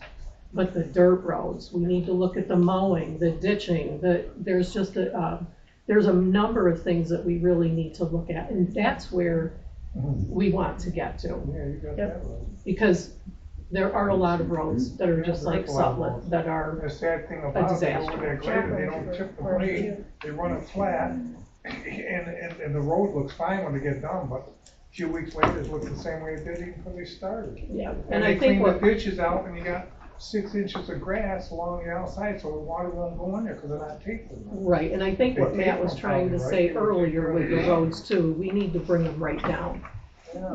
but the dirt roads. We need to look at the mowing, the ditching, there's just there's a number of things that we really need to look at. And that's where we want to get to. Yeah, you got that right. Because there are a lot of roads that are just like Sutliff that are The sad thing a about it, disaster. when they're graded, they don't tip the blade, they run it flat, and the road looks fine when they get done, but a few weeks later, it looks the same way it did even when they started. Yeah, And I they think clean the ditches out, and you got 6 inches of grass along the outside, so the water won't go in there, because they're not tapered. Right, and I think what Matt was trying to say earlier with the roads too, we need to bring them right down.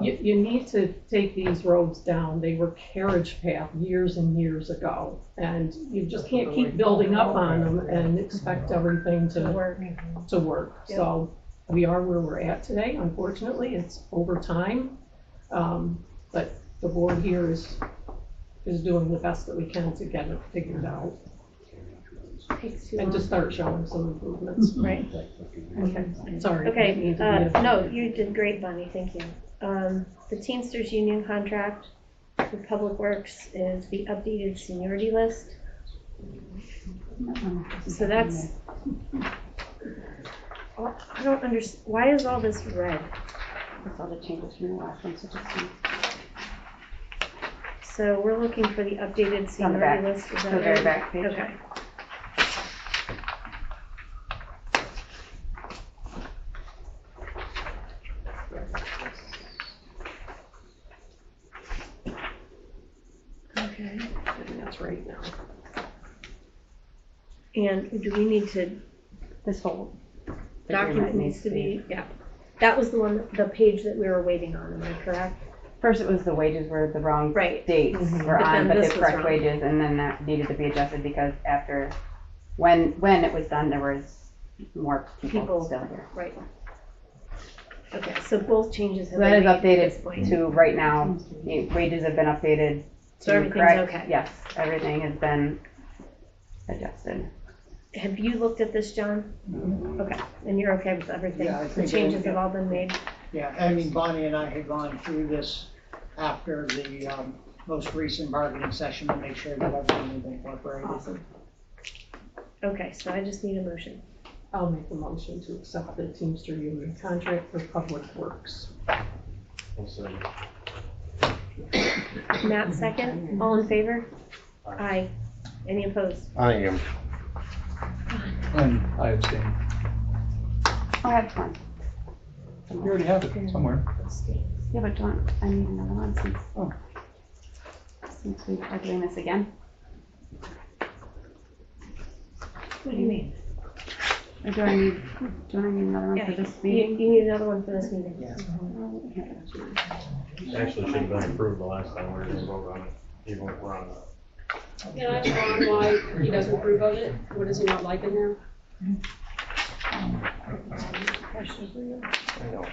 You need to take these roads down. They were carriage path years and years ago. And you just can't keep building up on them and expect everything to work. So we are where we're at today. Unfortunately, it's over time. But the board here is doing the best that we can to get it figured out. And to start showing some improvements. Right. Okay, sorry. Okay, Didn't mean to be a- no, you did great, Bonnie, thank you. The Teamsters union contract with Public Works is the updated seniority list. So that's, I don't understand, why is all this red? That's all the changes from the last one, so just. So we're looking for the updated On the back, seniority list, is that the very right? back page. Okay. Okay, That's right now. and do we need to, This whole document needs to be, yeah. That was the one, the page that we were waiting on, am I correct? First, it was the wages were the wrong Right. dates were But on, then but the this was correct wrong. wages, and then that needed to be adjusted because after, when it was done, there was more people still here. Right. Okay, so both changes So have that been is made at this updated point. to right now, the wages have been updated. So to everything's correct- okay? Yes, everything has been adjusted. Have you looked at this, John? Okay, and you're okay with everything? Yeah, I The think changes it- have all been made? Yeah, I mean, Bonnie and I had gone through this after the most recent bargaining session to make sure that everything was incorporated. Awesome. Okay, so I just need a motion. I'll make a motion to accept the Teamster union contract for Public Works. Matt, second. All in favor? Aye. Any opposed? I am. And I abstain. I have one. You already have it somewhere. Yeah, but I need another one since, Oh. since we are doing this again. What do you mean? Or do I need another one for this meeting? You need another one for this meeting. Actually should have been approved the last time we were gonna vote on it, even if we're on the. Can I ask Ron why he doesn't approve of it? What does he not like in there? Question for you?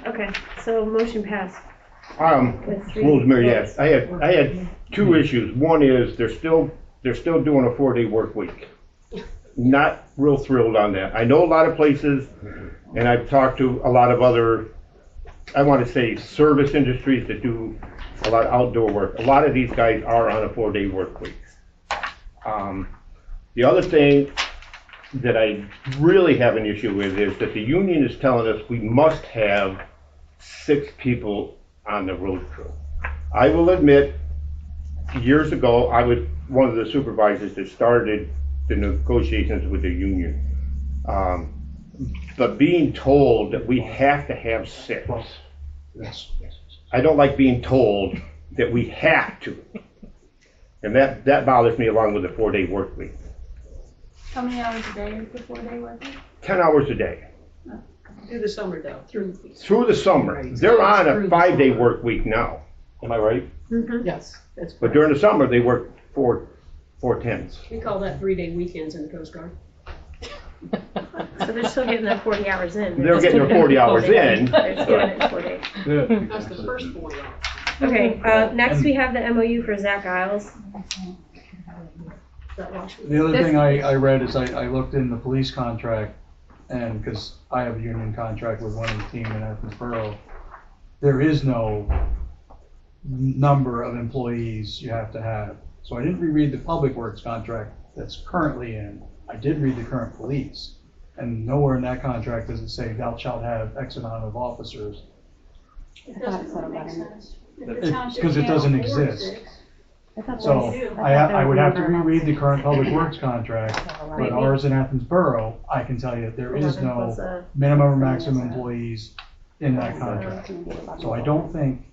Okay, so motion passed. With three Rosemary, votes. yes, I had 2 issues. One is they're still doing a 4-day work week. Not real thrilled on that. I know a lot of places, and I've talked to a lot of other, I want to say, service industries that do a lot of outdoor work. A lot of these guys are on a 4-day work week. The other thing, that I really have an issue with is that the union is telling us we must have 6 people on the road crew. I will admit, years ago, I was one of the supervisors that started the negotiations with the union. But being told that we have to have 6, Yes. I don't like being told that we have to. And that bothers me along with the 4-day work week. How many hours a day is the 4-day work week? 10 hours a day. Through the summer though, through. Through the summer. They're on a 5-day work week now. Am I right? Yes, that's But during the summer, they work 4 10s. We call that 3-day weekends in the Coast Guard. So they're still getting their 40 hours in. They're getting their 40 hours in. They're just doing it in 4 days. That's the first 4 hours. Okay, next we have the MOU for Zach Isles. The other thing I read is I looked in the police contract, and because I have a union contract with one of the team in Athens Borough, there is no number of employees you have to have. So I didn't reread the public works contract that's currently in. I did read the current police, and nowhere in that contract does it say thou shalt have X amount of officers. I thought it said 11. Because it doesn't exist. I thought So there was- I would have to there was reread the current public works contract, but ours in Athens Borough, I can tell you there is 11 plus no a- minimum or maximum employees in that contract. So I don't think,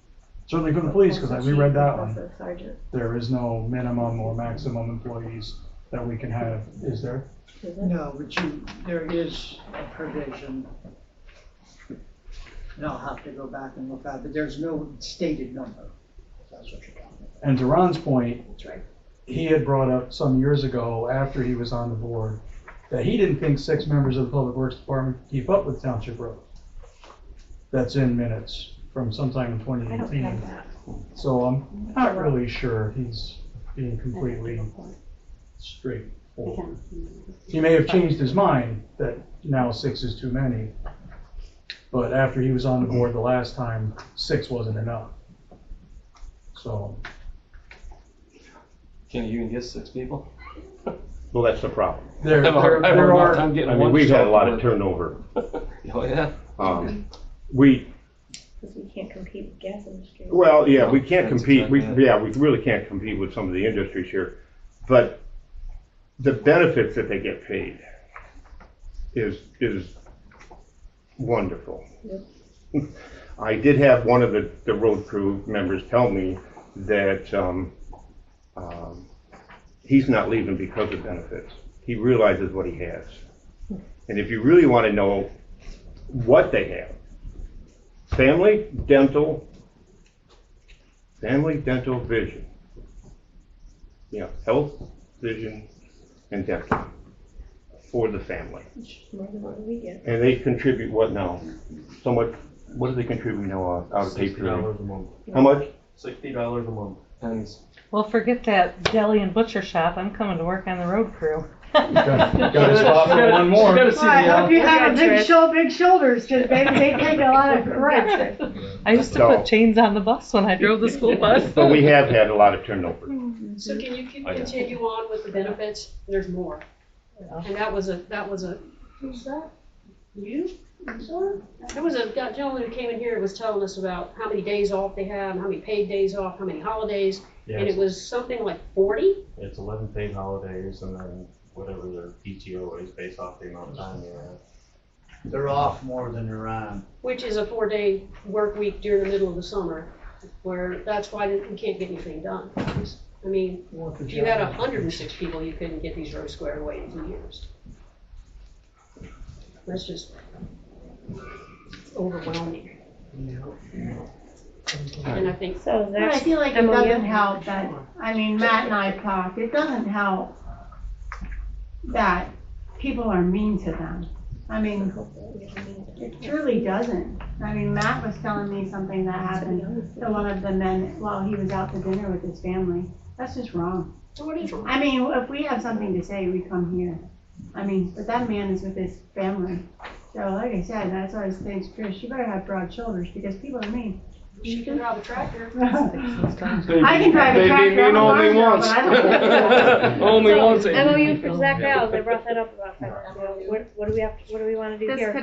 certainly for the police, because I reread that plus one, a sergeant. there is no minimum or maximum employees that we can have, is there? No, but there is a provision. And I'll have to go back and look at it, but there's no stated number, if that's what you're talking about. And to Ron's point, That's right. he had brought up some years ago, after he was on the board, that he didn't think 6 members of the Public Works Department could keep up with township roads. That's in minutes from sometime in 2018. So I'm not really sure he's being completely straightforward. He may have changed his mind that now 6 is too many, but after he was on the board the last time, 6 wasn't enough. So. Can you even get 6 people? Well, that's the problem. There I have a hard are, time getting I mean, one we've to had a show lot up of to work. turnover. Oh, yeah? We, Because we can't compete with gas industry. well, yeah, we can't That's compete, exactly it. we really can't compete with some of the industries here. But the benefits that they get paid is wonderful. I did have one of the road crew members tell me that he's not leaving because of benefits. He realizes what he has. And if you really want to know what they have, family, dental, vision. Yeah, health, vision, and dental for the family. More than what we get. And they contribute what now? So much, what do they contribute now out of pay period? $60 a month. How much? $60 a month. Pennies. Well, forget that deli and butcher shop. I'm coming to work on the road crew. Gotta stop for one more. Well, I hope you have big shoulders, because they take a lot of correction. I used to So- put chains on the bus when I drove the school bus. But we have had a lot of turnover. So can you continue on with the benefits? There's more. And that was a, who's that? You? There was a gentleman who came in here and was telling us about how many days off they have, how many paid days off, how many holidays, and it was something like 40? It's 11 paid holidays and then whatever their PTO is based off the amount of time they have. They're off more than they're on. Which is a 4-day work week during the middle of the summer, where that's why we can't get anything done. I mean, if you had 106 people, you couldn't get these roads squared away in 2 years. That's just overwhelming. And I think, So But I Zach's feel like it MOU. doesn't help that, I mean, Matt and I talked, it doesn't help that people are mean to them. I mean, it truly doesn't. I mean, Matt was telling me something that happened to one of the men while he was out to dinner with his family. That's just wrong. what is wrong? I mean, if we have something to say, we come here. I mean, but that man is with his family. So like I said, that's why I was saying, Chris, you better have broad shoulders because people are mean. She can drive a tractor. I can drive a tractor, I'm a only farm girl, once. but I don't. Only So, once. MOU for Zach Alves, I brought that up about 5 minutes ago. What do we wanna do This here?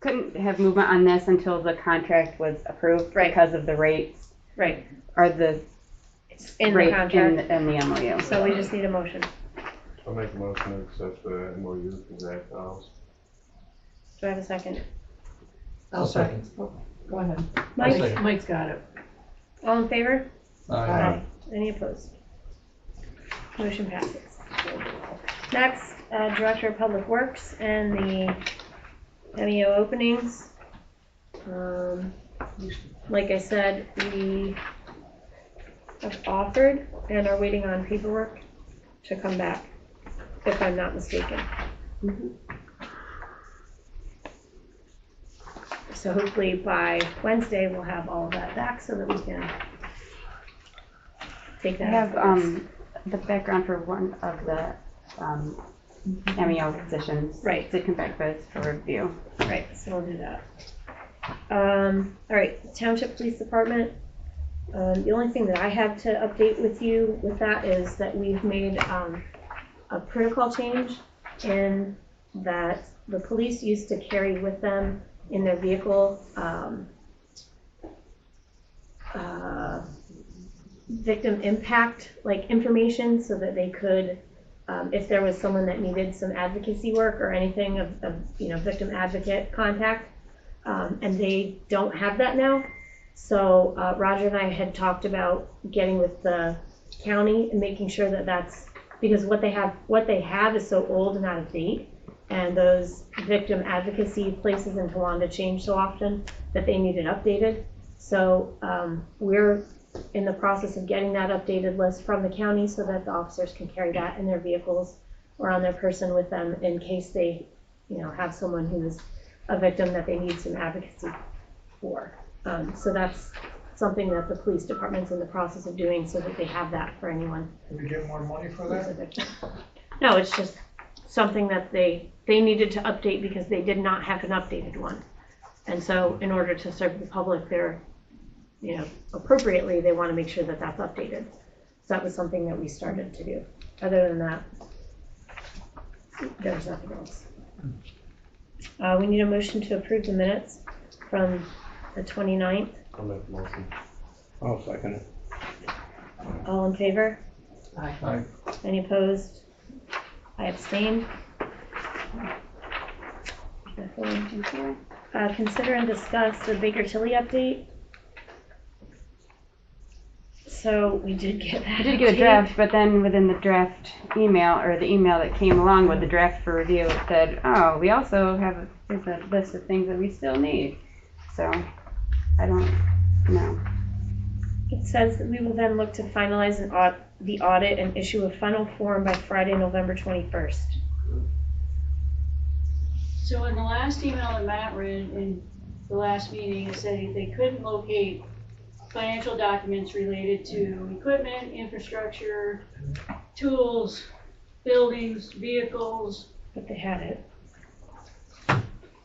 couldn't have movement on this until the contract was approved Right. because of the rates Right, or the it's in the rate contract, in the MOU. so we just need a motion. I'll make a motion to accept the MOU for Zach House. Do I have a second? I'll second. Go ahead. Mike, Mike's got it. all in favor? Aye. Any opposed? Motion passes. Next, Director of Public Works and the MEO openings. Like I said, we have offered and are waiting on paperwork to come back, if I'm not mistaken. So hopefully by Wednesday, we'll have all of that back so that we can take I that. have afterwards. the background for one of the MEO positions. Right. To come back with for review. Right, so we'll do that. All right, Township Police Department. The only thing that I have to update with you with that is that we've made a protocol change in that the police used to carry with them in their vehicle victim impact like information so that they could if there was someone that needed some advocacy work or anything of victim advocate contact, and they don't have that now. So Roger and I had talked about getting with the county and making sure that that's because what they have is so old and out of date, and those victim advocacy places in Towanda change so often that they need it updated. So we're in the process of getting that updated list from the county so that the officers can carry that in their vehicles or on their person with them in case they, have someone who's a victim that they need some advocacy for. So that's something that the police department's in the process of doing so that they have that for anyone. Do we get more money for who's a that? victim. No, it's just something that they needed to update because they did not have an updated one. And so in order to serve the public, they're appropriately, they want to make sure that that's updated. So that was something that we started to do. Other than that, there's nothing else. We need a motion to approve the minutes from the 29th. I'll make the motion. I'll second it. All in favor? Aye. Any opposed? I abstain. Consider and discuss the Baker Tilly update. So we did get that. I did get a draft, but then within the draft email, or the email that came along with the draft for review, it said, oh, we also have here's a list of things that we still need. So, I don't know. It says that we will then look to finalize the audit and issue a final form by Friday, November 21st. So in the last email that Matt read in the last meeting, it said they couldn't locate financial documents related to equipment, infrastructure, tools, buildings, vehicles. But they had it.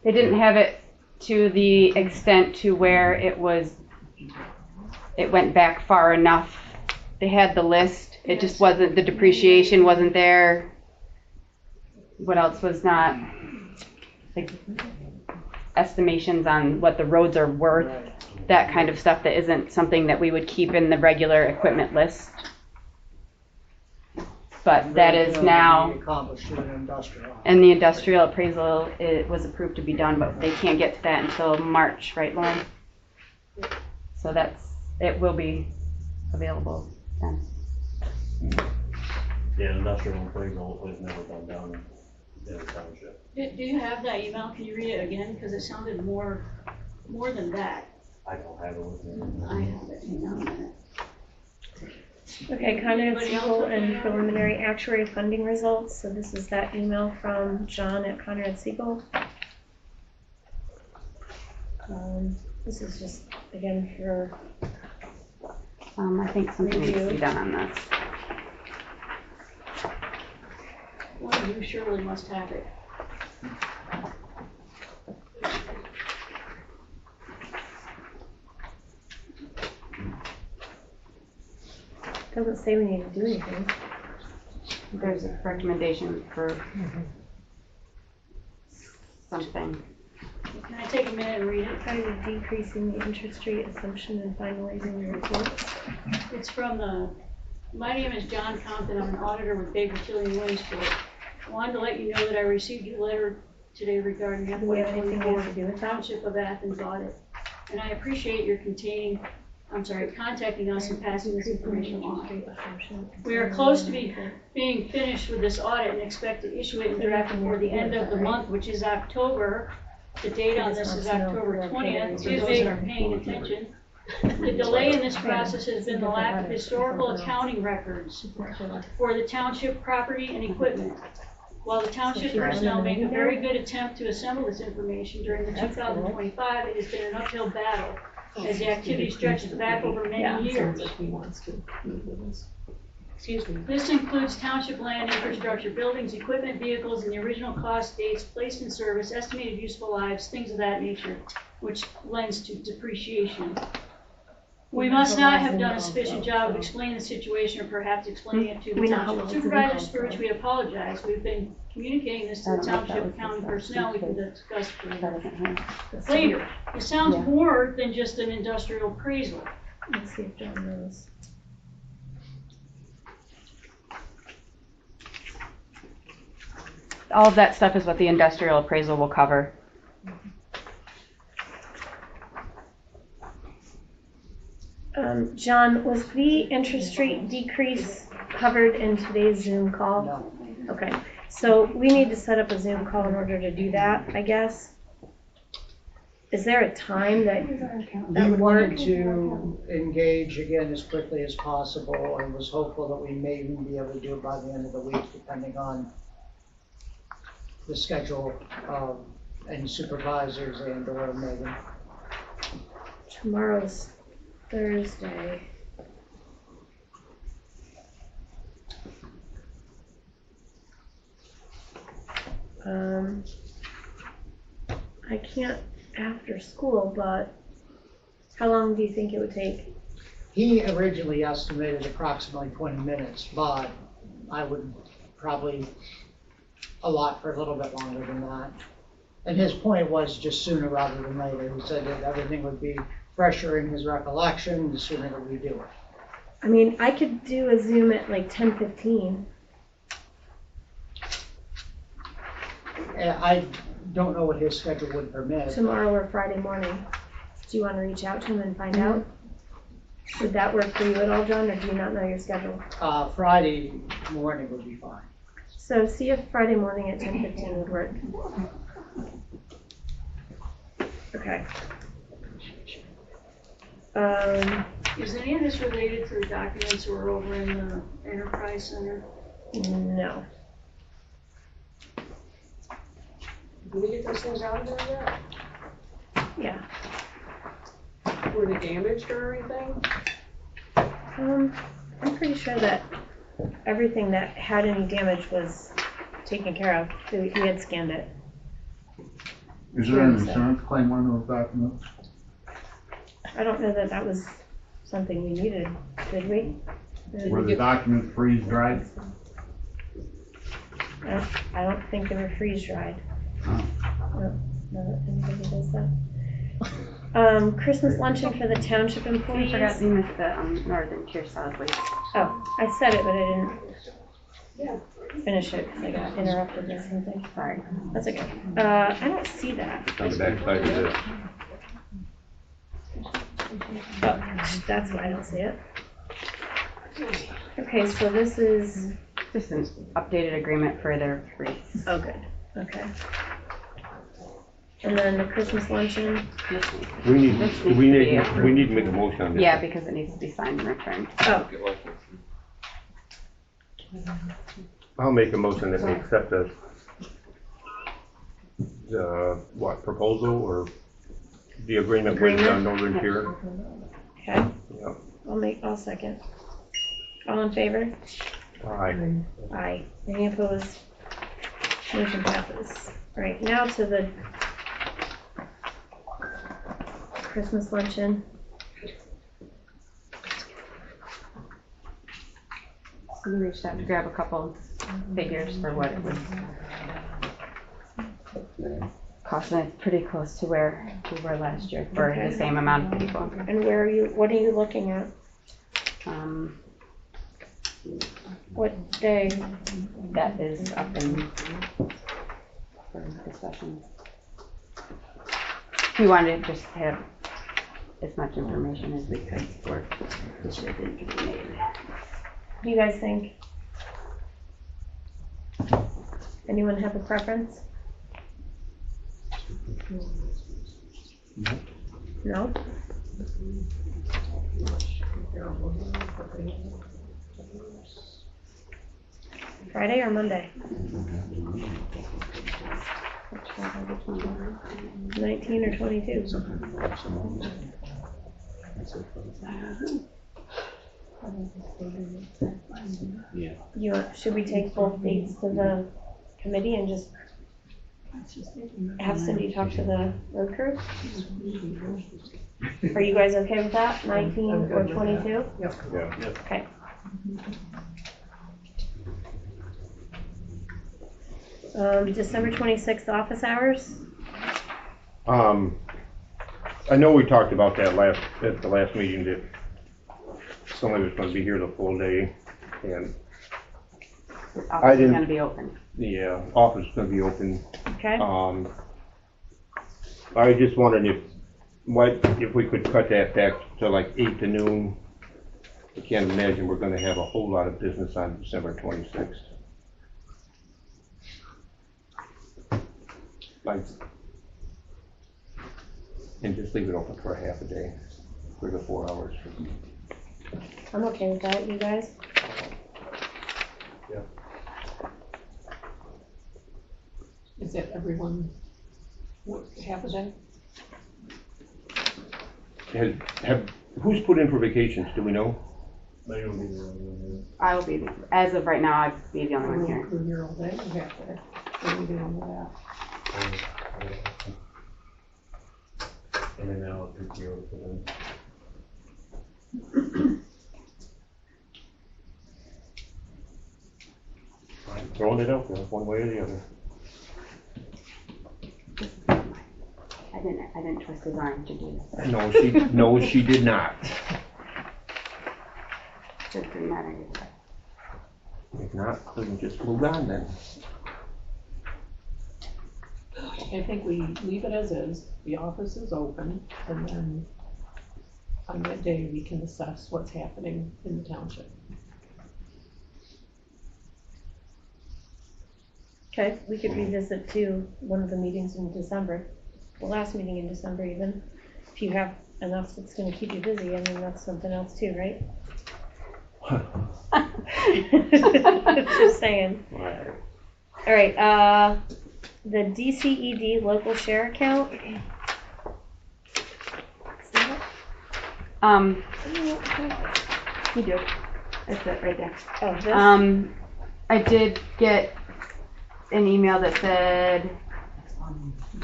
They didn't have it to the extent to where it went back far enough. They had the list, it just wasn't, the depreciation wasn't there. What else was not? Like estimations on what the roads are worth, that kind of stuff that isn't something that we would keep in the regular equipment list. But that is now, Accomplished in industrial. and the industrial appraisal, it was approved to be done, but they can't get to that until March, right, Lauren? So it will be available then. Yeah, industrial appraisal was never done down in the township. Do you have that email? Can you read it again? Because it sounded more than that. I don't have it with me. I have it. Hang on a minute. Okay, Conrad Anybody else Siegel looking and at it? preliminary actuary funding results. So this is that email from John at Conrad Siegel. This is just, again, for I think something needs to be done on this. One of you surely must have it. Doesn't say we need to do anything. There's a recommendation for something. Can I take a minute and read it? Part of decreasing the interest rate assumption and finalizing the reports. It's from my name is John Compton. I'm an auditor with Baker Tilly and Williamsport. I wanted to let you know that I received your letter today regarding the Do we have anything we have to do with that? Township of Athens audit. And I appreciate your contacting us and passing this information along. We are close to being finished with this audit and expect to issue it in draft before the end of the month, which is October. The date on this is October 20th. For those that are paying attention. The delay in this process has been the lack of historical accounting records for the township property and equipment. While the township personnel make a very good attempt to assemble this information during the 2025, it has been an uphill battle as the activity stretches back over many years. Excuse me. This includes township land, infrastructure, buildings, equipment, vehicles, and the original cost, dates, placed in service, estimated useful lives, things of that nature, which lends to depreciation. We must not have done a sufficient job of explaining the situation or perhaps explaining it to the township supervisors, for which we apologize. We've been communicating this to the township county personnel. We can discuss further later. It sounds more than just an industrial appraisal. Let's see if John knows. All of that stuff is what the industrial appraisal will cover. John, was the interest rate decrease covered in today's Zoom call? No. Okay, so we need to set up a Zoom call in order to do that, I guess. Is there a time that We wanted to engage again as quickly as possible and was hopeful that we may even be able to do it by the end of the week, depending on the schedule of any supervisors and or Megan. Tomorrow's Thursday. I can't after school, but how long do you think it would take? He originally estimated approximately 20 minutes, but I would probably allot for a little bit longer than that. And his point was just sooner rather than later. He said that everything would be fresher in his recollection, the sooner that we do it. I mean, I could do a Zoom at like 10:15. I don't know what his schedule would permit. Tomorrow or Friday morning. Do you want to reach out to him and find out? Would that work for you at all, John, or do you not know your schedule? Friday morning would be fine. So see if Friday morning at 10:15 would work. Okay. Is any of this related to the documents that were over in the Enterprise Center? No. Did we get those things out of there Yeah. yet? Were they damaged or anything? I'm pretty sure that everything that had any damage was taken care of. We had scanned it. Is there an insurance claim on those documents? I don't know that that was something we needed, did we? Were the documents freeze dried? I don't think they were freeze dried. No, anybody does that. Christmas luncheon for the township I employees. forgot you missed the Northern Tier Solid Waste. Oh, I said it, but I didn't finish it because I got interrupted or something. Sorry. That's okay. I don't see that. On the back side of this. Oh, that's why I don't see it. Okay, so this is, Just an updated agreement for their rates. oh, good, okay. And then the Christmas luncheon, We need to make a motion on this. Yeah, because it needs to be signed and returned. oh, I'll make a motion that we accept the proposal or the agreement with Northern Tier. okay, Yeah. I'll second. All in favor? Aye. Aye. Any opposed? Motion passes. All right, now to the Christmas luncheon. We reached out to grab a couple figures for what it would cost, and it's pretty close to where we were last year for Okay. the same amount of people. And what are you looking at? What day? That is up in for discussion. We wanted to just have as much information as we could for decisions to be made. What do you guys think? Anyone have a preference? No? Friday or Monday? 19 or 22? Should we take both dates to the committee and just have Cindy talk to the road crew? Are you guys okay with that, 19 or 22? Yep. Yeah. Okay. December 26th, office hours? I know we talked about that at the last meeting, that somebody was gonna be here the full day, and The I office is didn't- gonna be open. the office is gonna be open. Okay. I just wondered if we could cut that back to like 8 to noon. I can't imagine we're gonna have a whole lot of business on December 26th. And just leave it open for a half a day, 3 to 4 hours. I'm okay with that, you guys? Yeah. Is it everyone, half a day? Who's put in for vacations, do we know? I will be, as of right now, I'll be the only one here. Crew here all day, or half day? What are we doing with that? And then I'll PTO for them. I'm throwing it out there, one way or the other. I didn't twist his arm to do this. No, she did not. Doesn't matter. If not, we can just move on then. I think we leave it as is, the office is open, and then on that day, we can assess what's happening in the township. Okay, we could revisit too, one of the meetings in December, the last meeting in December even. If you have enough that's gonna keep you busy, I mean, that's something else too, right? Just saying. All right, the DCED local share account. You do. That's it right there. Oh, this? I did get an email that said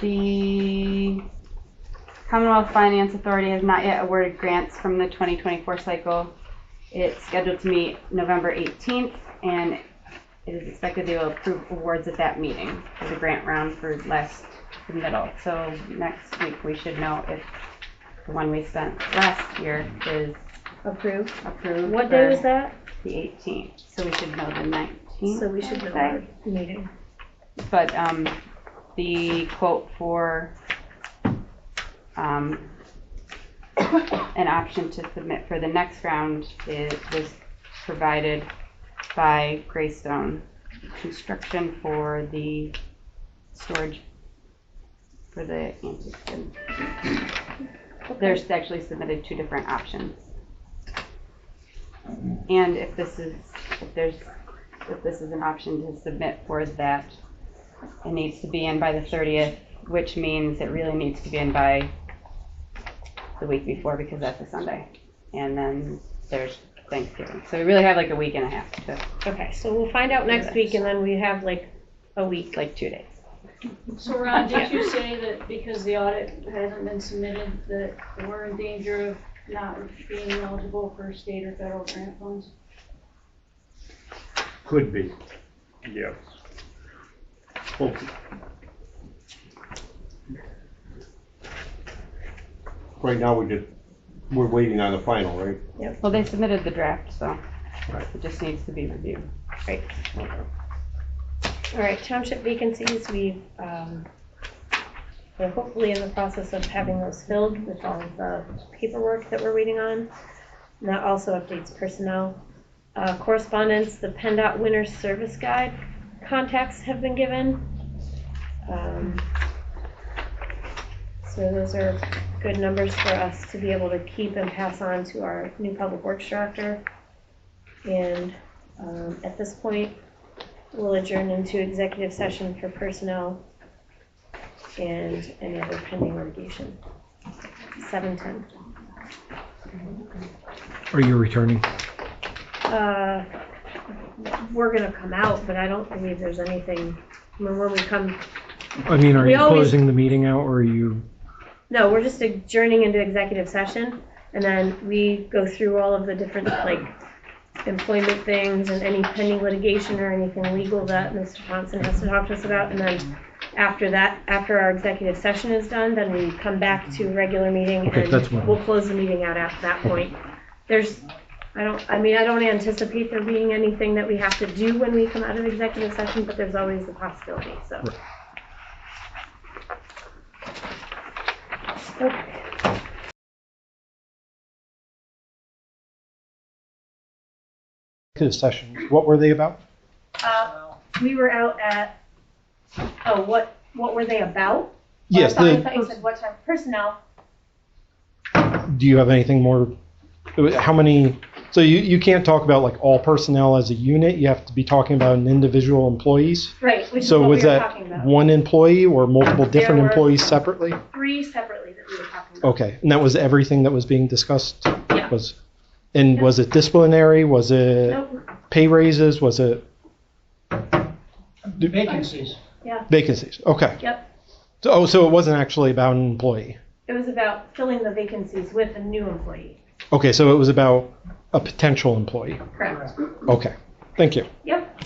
the Commonwealth Finance Authority has not yet awarded grants from the 2024 cycle. It's scheduled to meet November 18th, and it is expected they will approve awards at that meeting for the grant round for last submittal. So next week we should know if the one we spent last year is approved. What day was that? The 18th. So we should know the 19th. So we should know our meeting. But the quote for an option to submit for the next round was provided by Greystone Construction for the storage for the antiques. There's actually submitted 2 different options. And if this is an option to submit for that, it needs to be in by the 30th, which means it really needs to be in by the week before, because that's a Sunday. And then there's Thanksgiving. So we really have like a week and a half to. Okay, so we'll find out next week, and then we have like a week. Like 2 days. So Ron, did you say that because the audit hasn't been submitted, that we're in danger of not being eligible for state or federal grant funds? Could be, yes. Hopefully. Right now, we're waiting on the final, right? Well, they submitted the draft, so Right. it just needs to be reviewed. Right. All right, township vacancies, we're hopefully in the process of having those filled with all of the paperwork that we're waiting on. And that also updates personnel. Correspondence, the PennDOT Winter Service Guide contacts have been given. So those are good numbers for us to be able to keep and pass on to our new public works director. And at this point, we'll adjourn into executive session for personnel and any other pending litigation. 7:10. Are you returning? We're gonna come out, but I don't believe there's anything, I mean, when we come, I mean, are We you always- closing the meeting out or are you? no, we're just adjourning into executive session, and then we go through all of the different, like, employment things and any pending litigation or anything legal that Mr. Johnson has to talk to us about, and then after that, after our executive session is done, then we come back to regular meeting Okay, and that's fine. we'll close the meeting out at that point. I don't anticipate there being anything that we have to do when we come out of executive session, but there's always the possibility, so. Right. Okay. To sessions, what were they about? We were out at, what were they about? Yes, I thought you said what type of personnel. Do you have anything more? How many? So you can't talk about like all personnel as a unit. You have to be talking about an individual employees. Right, which is So what we was were that talking about. one employee or multiple different There were employees separately? 3 separately that we were talking about. Okay, and that was everything that was being discussed? Yeah. And was it disciplinary? Was it Nope. pay raises? Was it Vacancies. Yeah, vacancies? Okay. yep. So it wasn't actually about an employee. It was about filling the vacancies with a new employee. Okay, so it was about a potential employee. Correct. Okay, thank you. Yep.